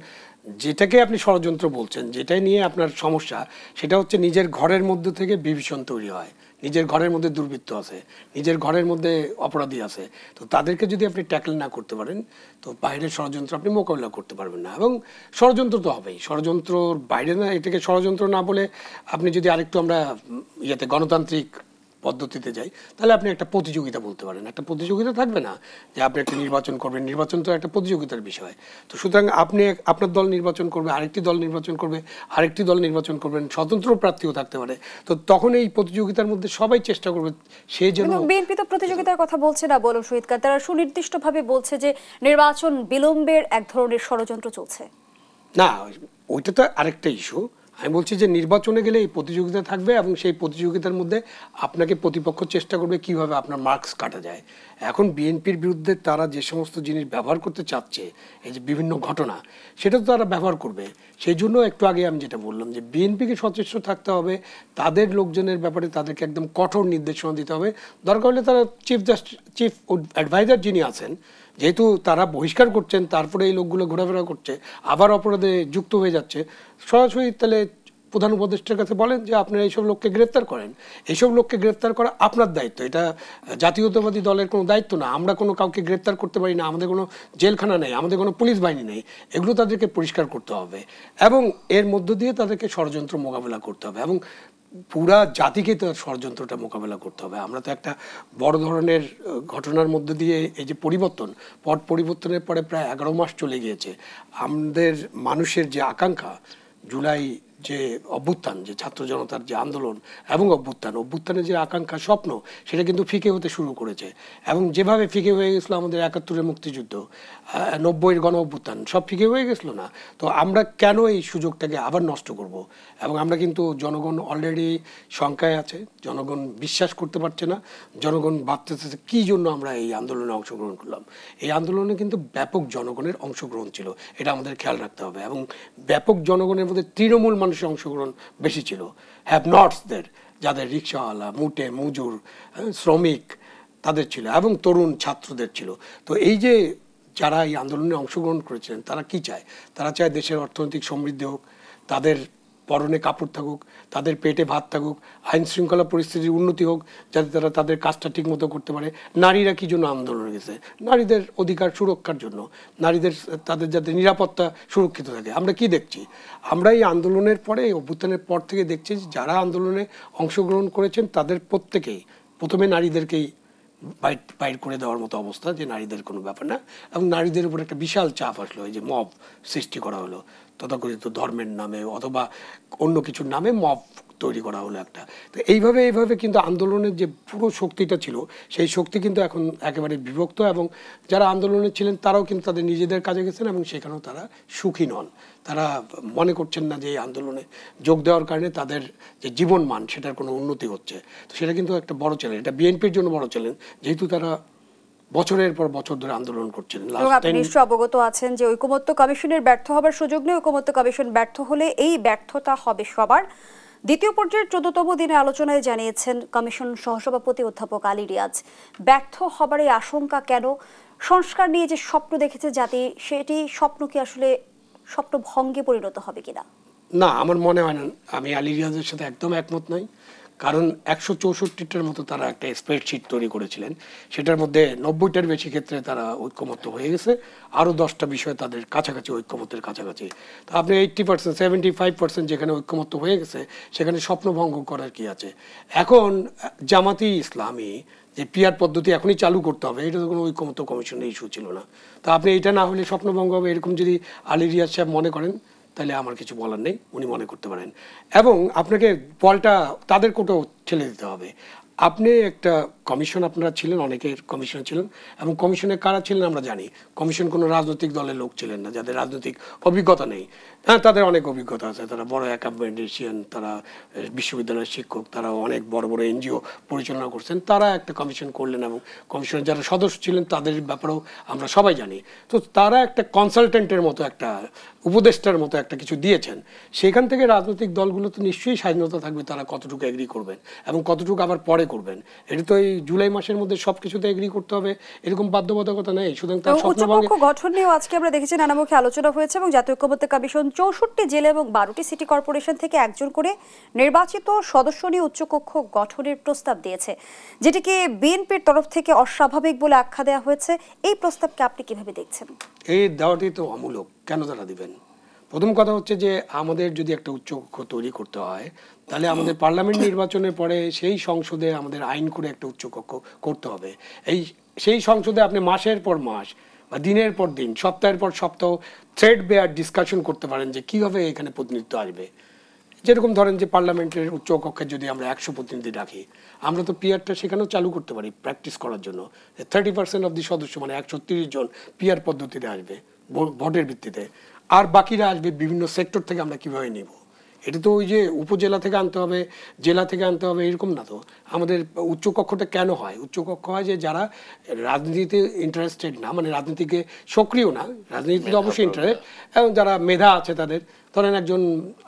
যেটাকে আপনি ষড়যন্ত্র বলছেন, যেটাই নিয়ে আপনার সমস্যা, সেটা হচ্ছে নিজের ঘরের মধ্যে থেকে বিভীষণ তৈরি হয়, নিজের ঘরের মধ্যে দুর্বৃত্ত আছে, নিজের ঘরের মধ্যে অপরাধী আছে। তো তাদেরকে যদি আপনি ট্যাকল না করতে পারেন তো বাইরের ষড়যন্ত্র আপনি মোকাবিলা করতে পারবেন না। এবং ষড়যন্ত্র তো হবেই, ষড়যন্ত্রর বাইরে না, এটাকে ষড়যন্ত্র না বলে আপনি যদি আরেকটু আমরা গণতান্ত্রিক পদ্ধতিতে যাই, তাহলে আপনি একটা প্রতিযোগিতা বলতে পারেন। একটা প্রতিযোগিতা থাকবে না যে আপনি একটা নির্বাচন করবেন, নির্বাচন তো একটা প্রতিযোগিতার বিষয়। তো সুতরাং আপনি আপনার দল নির্বাচন করবে, আরেকটি দল নির্বাচন করবে, আরেকটি দল নির্বাচন করবেন, স্বতন্ত্র প্রার্থীও থাকতে পারে। তো তখন এই প্রতিযোগিতার মধ্যে সবাই চেষ্টা করবে সে যেন। বিএনপি তো প্রতিযোগিতার কথা বলছে না বলুন শহীদ খান, তারা সুনির্দিষ্টভাবে বলছে যে নির্বাচন বিলম্বের এক ধরনের ষড়যন্ত্র চলছে। না, ওইটা তো আরেকটা ইস্যু। আমি বলছি যে নির্বাচনে গেলে এই প্রতিযোগিতা থাকবে এবং সেই প্রতিযোগিতার মধ্যে আপনাকে প্রতিপক্ষ চেষ্টা করবে কিভাবে আপনার মার্কস কাটা যায়। এখন বিএনপির বিরুদ্ধে তারা যে সমস্ত জিনিস ব্যবহার করতে চাচ্ছে, এই যে বিভিন্ন ঘটনা, সেটা তো তারা ব্যবহার করবে। সেই জন্য একটু আগে আমি যেটা বললাম যে বিএনপিকে সচেষ্ট থাকতে হবে, তাদের লোকজনের ব্যাপারে তাদেরকে একদম কঠোর নির্দেশনা দিতে হবে। দরকার হলে তারা চিফ অ্যাডভাইজার যিনি আছেন, যেহেতু তারা বহিষ্কার করছেন, তারপরে এই লোকগুলো ঘোরাফেরা করছে, আবার অপরাধে যুক্ত হয়ে যাচ্ছে, সরাসরি তাহলে প্রধান উপদেষ্টার কাছে বলেন যে আপনারা এইসব লোককে গ্রেফতার করেন। এইসব লোককে গ্রেফতার করা আপনার দায়িত্ব, এটা জাতীয়তাবাদী দলের কোনো দায়িত্ব না। আমরা কোনো কাউকে গ্রেফতার করতে পারি না, আমাদের কোনো জেলখানা নেই, আমাদের কোনো পুলিশ বাহিনী নেই। এগুলো তাদেরকে পরিষ্কার করতে হবে এবং এর মধ্য দিয়ে তাদেরকে ষড়যন্ত্র মোকাবেলা করতে হবে এবং পুরা জাতিকে তার ষড়যন্ত্রটা মোকাবেলা করতে হবে। আমরা তো একটা বড় ধরনের ঘটনার মধ্যে দিয়ে এই যে পট পরিবর্তনের পরে প্রায় 11 মাস চলে গিয়েছে। আমাদের মানুষের যে আকাঙ্ক্ষা, জুলাই যে অভ্যুত্থান, যে ছাত্র জনতার যে আন্দোলন এবং অভ্যুত্থানের যে আকাঙ্ক্ষা, স্বপ্ন, সেটা কিন্তু ফিকে হতে শুরু করেছে। এবং যেভাবে ফিকে হয়ে গেছিলো আমাদের 71-এর মুক্তিযুদ্ধ, 90-এর গণ অভ্যুত্থান, সব ফিকে হয়ে গেছিলো না? তো আমরা কেন এই সুযোগটাকে আবার নষ্ট করব? এবং আমরা কিন্তু, জনগণ অলরেডি শঙ্কায় আছে, জনগণ বিশ্বাস করতে পারছে না, জনগণ ভাবতেছে কী জন্য আমরা এই আন্দোলনে অংশগ্রহণ করলাম। এই আন্দোলনে কিন্তু ব্যাপক জনগণের অংশগ্রহণ ছিল, এটা আমাদের খেয়াল রাখতে হবে। এবং ব্যাপক জনগণের মধ্যে তৃণমূল মানুষের অংশগ্রহণ বেশি ছিল, হ্যাভ নটসদের, যাদের রিক্সাওয়ালা, মুটে মজুর, শ্রমিক, তাদের ছিল, এবং তরুণ ছাত্রদের ছিল। তো এই যে যারা এই আন্দোলনে অংশগ্রহণ করেছিলেন, তারা কি চায়? তারা চায় দেশের অর্থনৈতিক সমৃদ্ধি হোক, তাদের পরনে কাপড় থাকুক, তাদের পেটে ভাত থাকুক, আইন শৃঙ্খলা পরিস্থিতির উন্নতি হোক, যাতে তারা তাদের কাজটা ঠিক মতো করতে পারে। নারীরা কি জন্য আন্দোলনে গেছে? নারীদের অধিকার সুরক্ষার জন্য, নারীদের তাদের যাতে নিরাপত্তা সুরক্ষিত থাকে। আমরা কি দেখছি? আমরা এই আন্দোলনের পরে, এই অভ্যুত্থানের পর থেকে দেখছি যারা আন্দোলনে অংশগ্রহণ করেছেন তাদের প্রত্যেকেই প্রথমে নারীদেরকেই বাইর করে দেওয়ার মতো অবস্থা, যে নারীদের কোনো ব্যাপার না, এবং নারীদের উপর একটা বিশাল চাপ আসলো, এই যে মব সৃষ্টি করা হলো, তথাকথিত ধর্মের নামে অথবা অন্য কিছুর নামে মব তৈরি করা হলো একটা। তো এইভাবে কিন্তু আন্দোলনের যে পুরো শক্তিটা ছিল, সেই শক্তি কিন্তু এখন একেবারে বিভক্ত, এবং যারা আন্দোলনে ছিলেন তারাও কিন্তু তাদের নিজেদের কাজে গেছেন এবং সেখানেও তারা সুখী নন। তারা মনে করছেন না যে এই আন্দোলনে যোগ দেওয়ার কারণে তাদের যে জীবন মান, সেটার কোনো উন্নতি হচ্ছে। তো সেটা কিন্তু একটা বড় চ্যালেঞ্জ, এটা বিএনপির জন্য বড় চ্যালেঞ্জ, যেহেতু তারা বছরের পর বছর ধরে আন্দোলন করছিলেন। আপনি নিশ্চয় অবগত আছেন যে ঐকমত্য কমিশনের ব্যর্থ হবার সুযোগ নেই। ঐকমত্য কমিশন ব্যর্থ হলে এই ব্যর্থতা হবে সবার। দ্বিতীয় পর্যায়ের 14তম দিনে আলোচনায় জানিয়েছেন কমিশন সহসভাপতি অধ্যাপক আলী রিয়াজ। ব্যর্থ হবার এই আশঙ্কা কেন? সংস্কার নিয়ে যে স্বপ্ন দেখেছে জাতি, সেটি স্বপ্ন কি আসলে স্বপ্ন ভঙ্গে পরিণত হবে কিনা? না, আমার মনে হয় না। আমি আলী রিয়াজের সাথে একদম একমত নই। কারণ 164টার মতো তারা একটা স্প্রেডশিট তৈরি করেছিলেন, সেটার মধ্যে 90টার বেশি ক্ষেত্রে তারা ঐক্যমত্য হয়ে গেছে, আরও 10টা বিষয় তাদের কাছাকাছি, ঐক্যমত্যের কাছাকাছি। তো আপনি 80%, 75% যেখানে ঐক্যমত্য হয়ে গেছে, সেখানে স্বপ্নভঙ্গ করার কি আছে? এখন জামাতি ইসলামী যে পিআর পদ্ধতি এখনই চালু করতে হবে, এটা তো কোনো ঐক্যমত্য কমিশনের ইস্যু ছিল না। তো আপনি এটা না হলে স্বপ্নভঙ্গ হবে, এরকম যদি আলী রিয়াজ সাহেব মনে করেন, তাহলে আমার কিছু বলার নেই, উনি মনে করতে পারেন। এবং আপনাকে বলটা তাদের কোটাও ঠেলে দিতে হবে। আপনি একটা কমিশন, আপনারা ছিলেন, অনেকের কমিশন ছিলেন, এবং কমিশনে কারা ছিলেন আমরা জানি। কমিশন কোনো রাজনৈতিক দলের লোক ছিলেন না, যাদের রাজনৈতিক অভিজ্ঞতা নেই। হ্যাঁ, তাদের অনেক অভিজ্ঞতা আছে, তারা বড় অ্যাকাডেমিশিয়ান, তারা বিশ্ববিদ্যালয়ের শিক্ষক, তারা অনেক বড় বড় এনজিও পরিচালনা করছেন। তারা একটা কমিশন করলেন এবং কমিশনের যারা সদস্য ছিলেন তাদের ব্যাপারেও আমরা সবাই জানি। তো তারা একটা কনসালটেন্টের মতো, একটা উপদেষ্টার মতো একটা কিছু দিয়েছেন। সেখান থেকে রাজনৈতিক দলগুলো তো নিশ্চয়ই স্বাধীনতা থাকবে তারা কতটুকু এগ্রি করবেন এবং কতটুকু আবার পরে করবেন। এটা তো এই জুলাই মাসের মধ্যে সবকিছুতে এগ্রি করতে হবে এরকম বাধ্যবাধকতা নেই। সুতরাং তার উচ্চপক্ষ গঠন নিয়েও আজকে আমরা দেখেছি নানামুখী আলোচনা হয়েছে এবং জাতীয় ঐক্যমত্য কমিশন 64 জেলা এবং 12টি সিটি কর্পোরেশন থেকে একজন করে নির্বাচিত সদস্য নিয়ে উচ্চকক্ষ গঠনের প্রস্তাব দিয়েছে, যেটিকে বিএনপির তরফ থেকে অস্বাভাবিক বলে আখ্যা দেওয়া হয়েছে। এই প্রস্তাবকে আপনি কিভাবে দেখছেন? এই দেওয়াটি তো অমূলক, কেন তারা দিবেন? প্রথম কথা হচ্ছে যে আমাদের যদি একটা উচ্চকক্ষ তৈরি করতে হয়, তাহলে আমাদের পার্লামেন্ট নির্বাচনের পরে সেই সংসদে আমাদের আইন করে একটা উচ্চকক্ষ করতে হবে। সেই সংসদে আপনি মাসের পর মাস বা দিনের পর দিন, সপ্তাহের পর সপ্তাহ থ্রেড বেয়ার ডিসকাশন করতে পারেন যে কীভাবে এখানে প্রতিনিধিত্ব আসবে। যেরকম ধরেন যে পার্লামেন্টের উচ্চকক্ষে যদি আমরা 100 প্রতিনিধি রাখি, আমরা তো পিআরটা সেখানেও চালু করতে পারি প্র্যাকটিস করার জন্য। 30% অব দি সদস্য, মানে 130 জন পিআর পদ্ধতিতে আসবে ভোটের ভিত্তিতে, আর বাকিরা আসবে বিভিন্ন সেক্টর থেকে আমরা কিভাবে নিব। এটা তো ওই যে উপজেলা থেকে আনতে হবে, জেলা থেকে আনতে হবে, এরকম না তো। আমাদের উচ্চকক্ষটা কেন হয়? উচ্চকক্ষ হয় যে যারা রাজনীতিতে ইন্টারেস্টেড না, মানে রাজনীতিকে সক্রিয় না, রাজনীতিতে অবশ্যই ইন্টারেস্ট, এবং যারা মেধা আছে তাদের, ধরেন একজন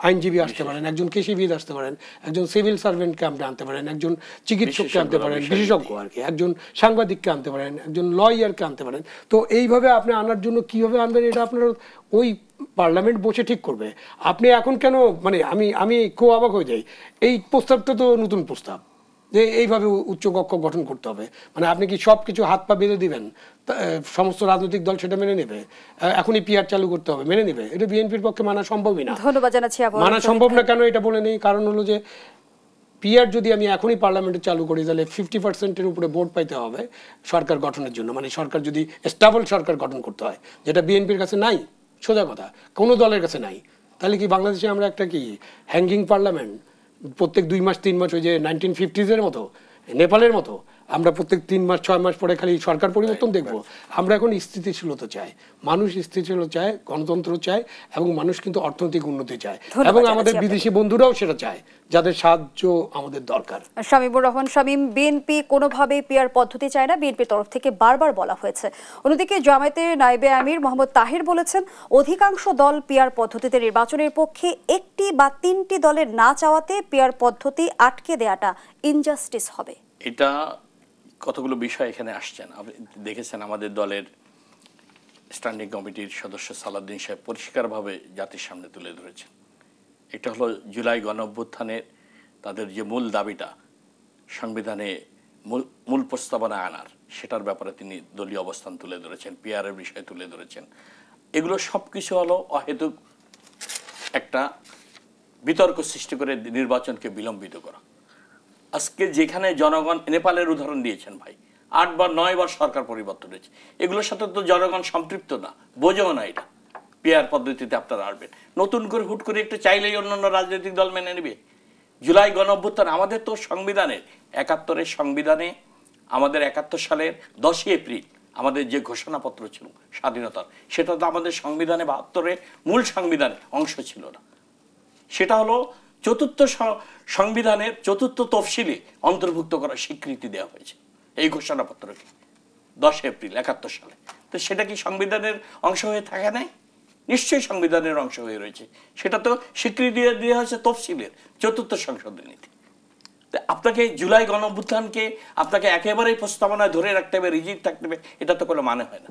আইনজীবী আসতে পারেন, একজন কৃষিবিদ আসতে পারেন, একজন সিভিল সার্ভেন্টকে আপনি আনতে পারেন, একজন চিকিৎসককে আনতে পারেন, বিশেষজ্ঞ আর কি, একজন সাংবাদিককে আনতে পারেন, একজন লয়ারকে আনতে পারেন। তো এইভাবে আপনি আনার জন্য কিভাবে আনবেন এটা আপনার ওই পার্লামেন্ট বসে ঠিক করবে। আপনি এখন কেন, মানে আমি খুব অবাক হয়ে যাই, এই প্রস্তাবটা তো নতুন প্রস্তাব যে এইভাবে উচ্চকক্ষ গঠন করতে হবে, মানে আপনি কি সব কিছু হাত পা বেঁধে দিবেন, সমস্ত রাজনৈতিক দল সেটা মেনে নেবে, এখনই পিআর চালু করতে হবে, মেনে নেবে? এটা বিএনপির পক্ষে মানা সম্ভবই না। ধন্যবাদ জানাচ্ছি। মানা সম্ভব না কেন এটা বলে নেই, কারণ হলো যে পিআর যদি আমি এখনই পার্লামেন্টে চালু করি তাহলে 50%-এর উপরে ভোট পাইতে হবে সরকার গঠনের জন্য, মানে সরকার যদি স্টেবল সরকার গঠন করতে হয়, যেটা বিএনপির কাছে নাই, সোজা কথা কোনো দলের কাছে নাই। তাহলে কি বাংলাদেশে আমরা একটা কি হ্যাঙ্গিং পার্লামেন্ট, প্রত্যেক 2 মাস 3 মাস, ওই যে 1950s-এর মতো, নেপালের মতো আমরা প্রত্যেক 3 মাস 6 মাস পরে খালি সরকার পরিবর্তন দেখব? আমরা এখন স্থিতিশীলতা চাই, মানুষ স্থিতিশীলতা চায়, গণতন্ত্র চায়, এবং মানুষ কিন্তু অর্থনৈতিক উন্নতি চায়, এবং আমাদের বিদেশি বন্ধুরাও সেটা চায়, যাদের সাহায্য আমাদের দরকার। শামীমুর রহমান শামীম, বিএনপি কোনোভাবেই পিআর পদ্ধতি চায় না, বিএনপির তরফ থেকে বারবার বলা হয়েছে। অন্যদিকে জামায়াতের নায়েবে আমির মোহাম্মদ তাহির বলেছেন অধিকাংশ দল পিআর পদ্ধতিতে নির্বাচনের পক্ষে, একটি বা 3টি দলের না চাওয়াতে পিআর পদ্ধতি আটকে দেওয়াটা ইনজাস্টিস হবে। এটা কতগুলো বিষয় এখানে আসছেন। আপনি দেখেছেন আমাদের দলের স্ট্যান্ডিং কমিটির সদস্য সালাউদ্দিন সাহেব পরিষ্কারভাবে জাতির সামনে তুলে ধরেছেন। এটা হলো জুলাই গণঅভ্যুত্থানের তাদের যে মূল দাবিটা, সংবিধানে মূল প্রস্তাবনা আনার, সেটার ব্যাপারে তিনি দলীয় অবস্থান তুলে ধরেছেন, পিআরের বিষয় তুলে ধরেছেন। এগুলো সব কিছু হলো অহেতুক একটা বিতর্ক সৃষ্টি করে নির্বাচনকে বিলম্বিত করা। আজকে যেখানে জনগণ, নেপালের উদাহরণ দিয়েছেন ভাই, 8 বা 9 বার সরকার পরিবর্তন হয়েছে, এগুলোর সাথে তো জনগণ সম্পৃক্ত না, বোঝেও না এটা। পিআর পদ্ধতিতে আপনারা আসবেন, নতুন করে হুট করে একটু চাইলেই অন্যান্য রাজনৈতিক দল মেনে নেবে? জুলাই গণঅভ্যুত্থান আমাদের তো সংবিধানের 71-এর সংবিধানে, আমাদের 71 সালের 10ই এপ্রিল আমাদের যে ঘোষণাপত্র ছিল স্বাধীনতার, সেটা তো আমাদের সংবিধানে 72-এর মূল সংবিধানের অংশ ছিল না। সেটা হলো চতুর্থ সংবিধানের 4th তফসিলে অন্তর্ভুক্ত করার স্বীকৃতি দেওয়া হয়েছে এই ঘোষণাপত্রকে 10 এপ্রিল 71 সালে। তো সেটা কি সংবিধানের অংশ হয়ে থাকে নাই? নিশ্চয়ই সংবিধানের অংশ হয়ে রয়েছে। সেটা তো স্বীকৃতি দেওয়া হয়েছে তফসিলের 4th সংশোধনী নীতি। আপনাকে জুলাই গণঅভ্যুত্থানকে আপনাকে একেবারেই প্রস্তাবনায় ধরে রাখতে হবে, রিজিড থাকতে হবে, এটা তো কোনো মানে হয় না।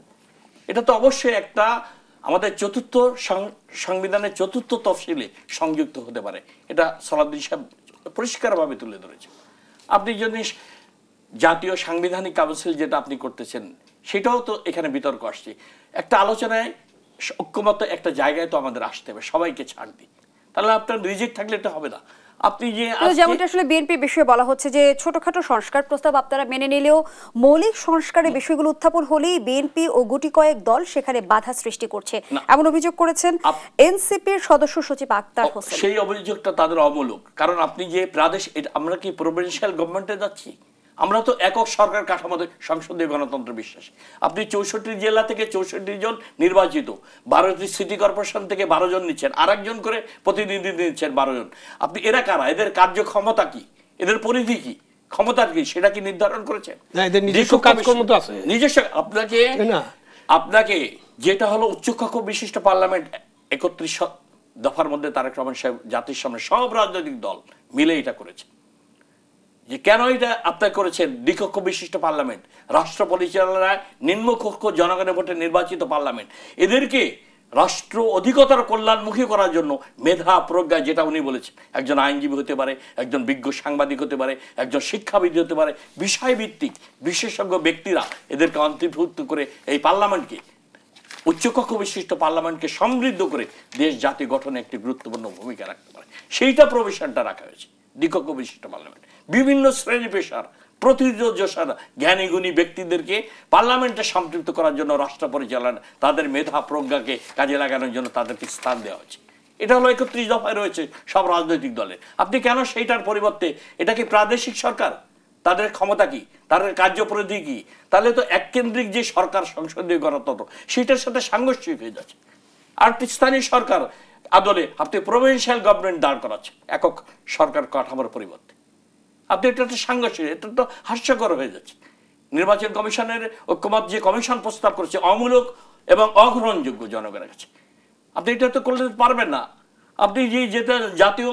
এটা তো অবশ্যই একটা আমাদের 4th সংবিধানের 4th তফসিলে সংযুক্ত হতে পারে। এটা সালাউদ্দিন সাহেব পরিষ্কারভাবে তুলে ধরেছে। আপনি যদি জাতীয় সাংবিধানিক কাউন্সিল যেটা আপনি করতেছেন, সেটাও তো এখানে বিতর্ক আসছে। একটা আলোচনায় ঐক্যমত একটা জায়গায় তো আমাদের আসতে হবে, সবাইকে ছাড় দিই, তাহলে আপনার রিজেক্ট থাকলে এটা হবে না। আপনি যে যেমনটা আসলে বিএনপির বিষয়ে বলা হচ্ছে যে ছোটখাটো সংস্কার প্রস্তাব আপনারা মেনে নিলেও মৌলিক সংস্কারের বিষয়গুলো উত্থাপন হলেই বিএনপি ও গুটি কয়েক দল সেখানে বাধা সৃষ্টি করছে, এমন অভিযোগ করেছেন এনসিপির সদস্য সচিব আক্তার হোসেন। সেই অভিযোগটা তাদের অমূলক, কারণ আপনি যে আমরা কি প্রভিন্সিয়াল গভর্নমেন্টে যাচ্ছি? আমরা তো একক সরকার কাঠামোতে সংসদীয় গণতন্ত্র বিশ্বাসী। আপনি 64 জেলা থেকে 64 জন নির্বাচিত, 12টি সিটি কর্পোরেশন থেকে 12 জন নিচ্ছেন, আরেকজন করে প্রতিনিধি নিচ্ছেন 12 জন। আপনি এরা কারা? এদের কার্যক্ষমতা কি? এদের পরিধি কি? ক্ষমতা কি? সেটা কি নির্ধারণ করেছেন? না, এদের নিজস্ব কাজকর্ম তো আছে। নিজস্ব আপনাকে যেটা হলো উচ্চকক্ষ বিশিষ্ট পার্লামেন্ট 31 দফার মধ্যে তারেক রহমান সাহেব জাতির সামনে সব রাজনৈতিক দল মিলে এটা করেছে। যে কেন এটা আপনার করেছেন? দ্বিকক্ষ বিশিষ্ট পার্লামেন্ট, রাষ্ট্র পরিচালনায় নিম্নকক্ষ জনগণের ভোটে নির্বাচিত পার্লামেন্ট, এদেরকে রাষ্ট্র অধিকতর কল্যাণমুখী করার জন্য মেধা প্রজ্ঞা, যেটা উনি বলেছেন, একজন আইনজীবী হতে পারে, একজন বিজ্ঞ সাংবাদিক হতে পারে, একজন শিক্ষাবিদ হতে পারে, বিষয়ভিত্তিক বিশেষজ্ঞ ব্যক্তিরা এদেরকে অন্তর্ভুক্ত করে এই পার্লামেন্টকে, উচ্চকক্ষ বিশিষ্ট পার্লামেন্টকে সমৃদ্ধ করে দেশ জাতি গঠনে একটি গুরুত্বপূর্ণ ভূমিকা রাখতে পারে। সেইটা প্রভিশনটা রাখা হয়েছে। দ্বিকক্ষ বিশিষ্ট পার্লামেন্ট বিভিন্ন শ্রেণী পেশার প্রতিযোগিতার জ্ঞানীগুণী ব্যক্তিদেরকে পার্লামেন্টে সম্পৃক্ত করার জন্য রাষ্ট্র পরিচালনা, তাদের মেধা প্রজ্ঞাকে কাজে লাগানোর জন্য তাদেরকে স্থান দেওয়া হচ্ছে। এটা হলো 31 দফায় রয়েছে সব রাজনৈতিক দলের। আপনি কেন সেইটার পরিবর্তে এটা কি প্রাদেশিক সরকার? তাদের ক্ষমতা কি? তাদের কার্যপরিধি কি? তাহলে তো এককেন্দ্রিক যে সরকার সংসদীয় গণতন্ত্র, সেটার সাথে সাংঘর্ষিক হয়ে যাচ্ছে। আর স্থানীয় সরকার আদলে আপনি প্রভিন্সিয়াল গভর্নমেন্ট দাঁড় করাচ্ছেন একক সরকার কাঠামোর পরিবর্তে। আপনি এটা একটা সাংঘর্ষিক, এটা তো হাস্যকর হয়ে যাচ্ছে। নির্বাচন কমিশনের ঐক্যমত যে কমিশন প্রস্তাব করেছে অমূলক এবং অগ্রহণযোগ্য জনগণের কাছে। আপনি এটা তো করতে পারবেন না। আপনি যে যেটা জাতীয়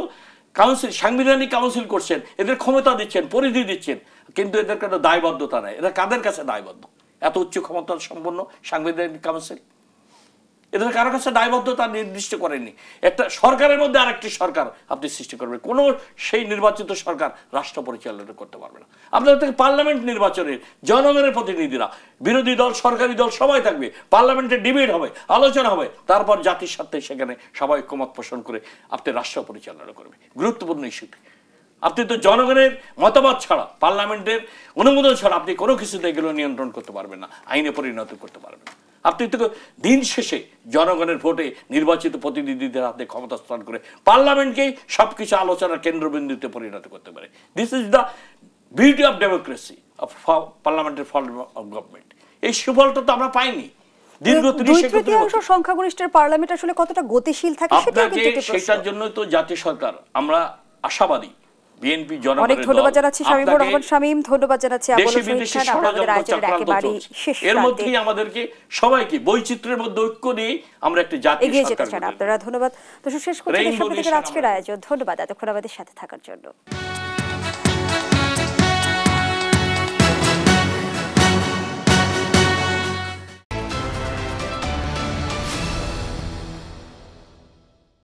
কাউন্সিল, সাংবিধানিক কাউন্সিল করছেন, এদের ক্ষমতা দিচ্ছেন, পরিধি দিচ্ছেন, কিন্তু এদের কোনো দায়বদ্ধতা নাই। এরা কাদের কাছে দায়বদ্ধ? এত উচ্চ ক্ষমতা সম্পন্ন সাংবিধানিক কাউন্সিল এদের কারো কাছে দায়বদ্ধতা নির্দিষ্ট করেননি। একটা সরকারের মধ্যে আরেকটি সরকার আপনি সৃষ্টি করবেন, কোনো সেই নির্বাচিত সরকার রাষ্ট্র পরিচালনা করতে পারবে না। আপনাদের থেকে পার্লামেন্ট নির্বাচনের জনগণের প্রতিনিধিরা, বিরোধী দল, সরকারি দল সবাই থাকবে, পার্লামেন্টে ডিবেট হবে, আলোচনা হবে, তারপর জাতির সাথে সেখানে সবাই ঐক্যমত পোষণ করে আপনি রাষ্ট্র পরিচালনা করবে গুরুত্বপূর্ণ ইস্যুতে। আপনি তো জনগণের মতামত ছাড়া, পার্লামেন্টের অনুমোদন ছাড়া আপনি কোনো কিছুতে এগুলো নিয়ন্ত্রণ করতে পারবেন না, আইনে পরিণত করতে পারবেন না। আপনি তো দিন শেষে জনগণের ভোটে নির্বাচিত প্রতিনিধিদের হাতে ক্ষমতা স্থান করে পার্লামেন্টকেই সবকিছু আলোচনার কেন্দ্রবিন্দুতে পরিণত করতে পারে। This is the beauty of democracy, of পার্লামেন্টের ফর্ম অফ গভর্নমেন্ট। এই সুফলটা তো আমরা পাইনি। দীর্ঘ ৩০% সংখ্যাগরিষ্ঠের পার্লামেন্ট আসলে কতটা গতিশীল থাকে সেটার জন্য তো জাতীয় সরকার, আমরা আশাবাদী বিএনপি জনগণের অনেক ধন্যবাদ জানাচ্ছি শামীমুর রহমান শামীম, ধন্যবাদ জানাচ্ছি আবুল হোসেন খান, আমাদের আয়োজনের একেবারে শেষ এর মধ্যেই আমাদেরকে সবাইকে বৈচিত্র্যের মধ্যে ঐক্য নিয়ে আমরা একটা জাতীয় এগিয়ে যেতে চান। আপনারা ধন্যবাদ। তো শেষ করছি আজকের আয়োজন। ধন্যবাদ এতক্ষণ আমাদের সাথে থাকার জন্য।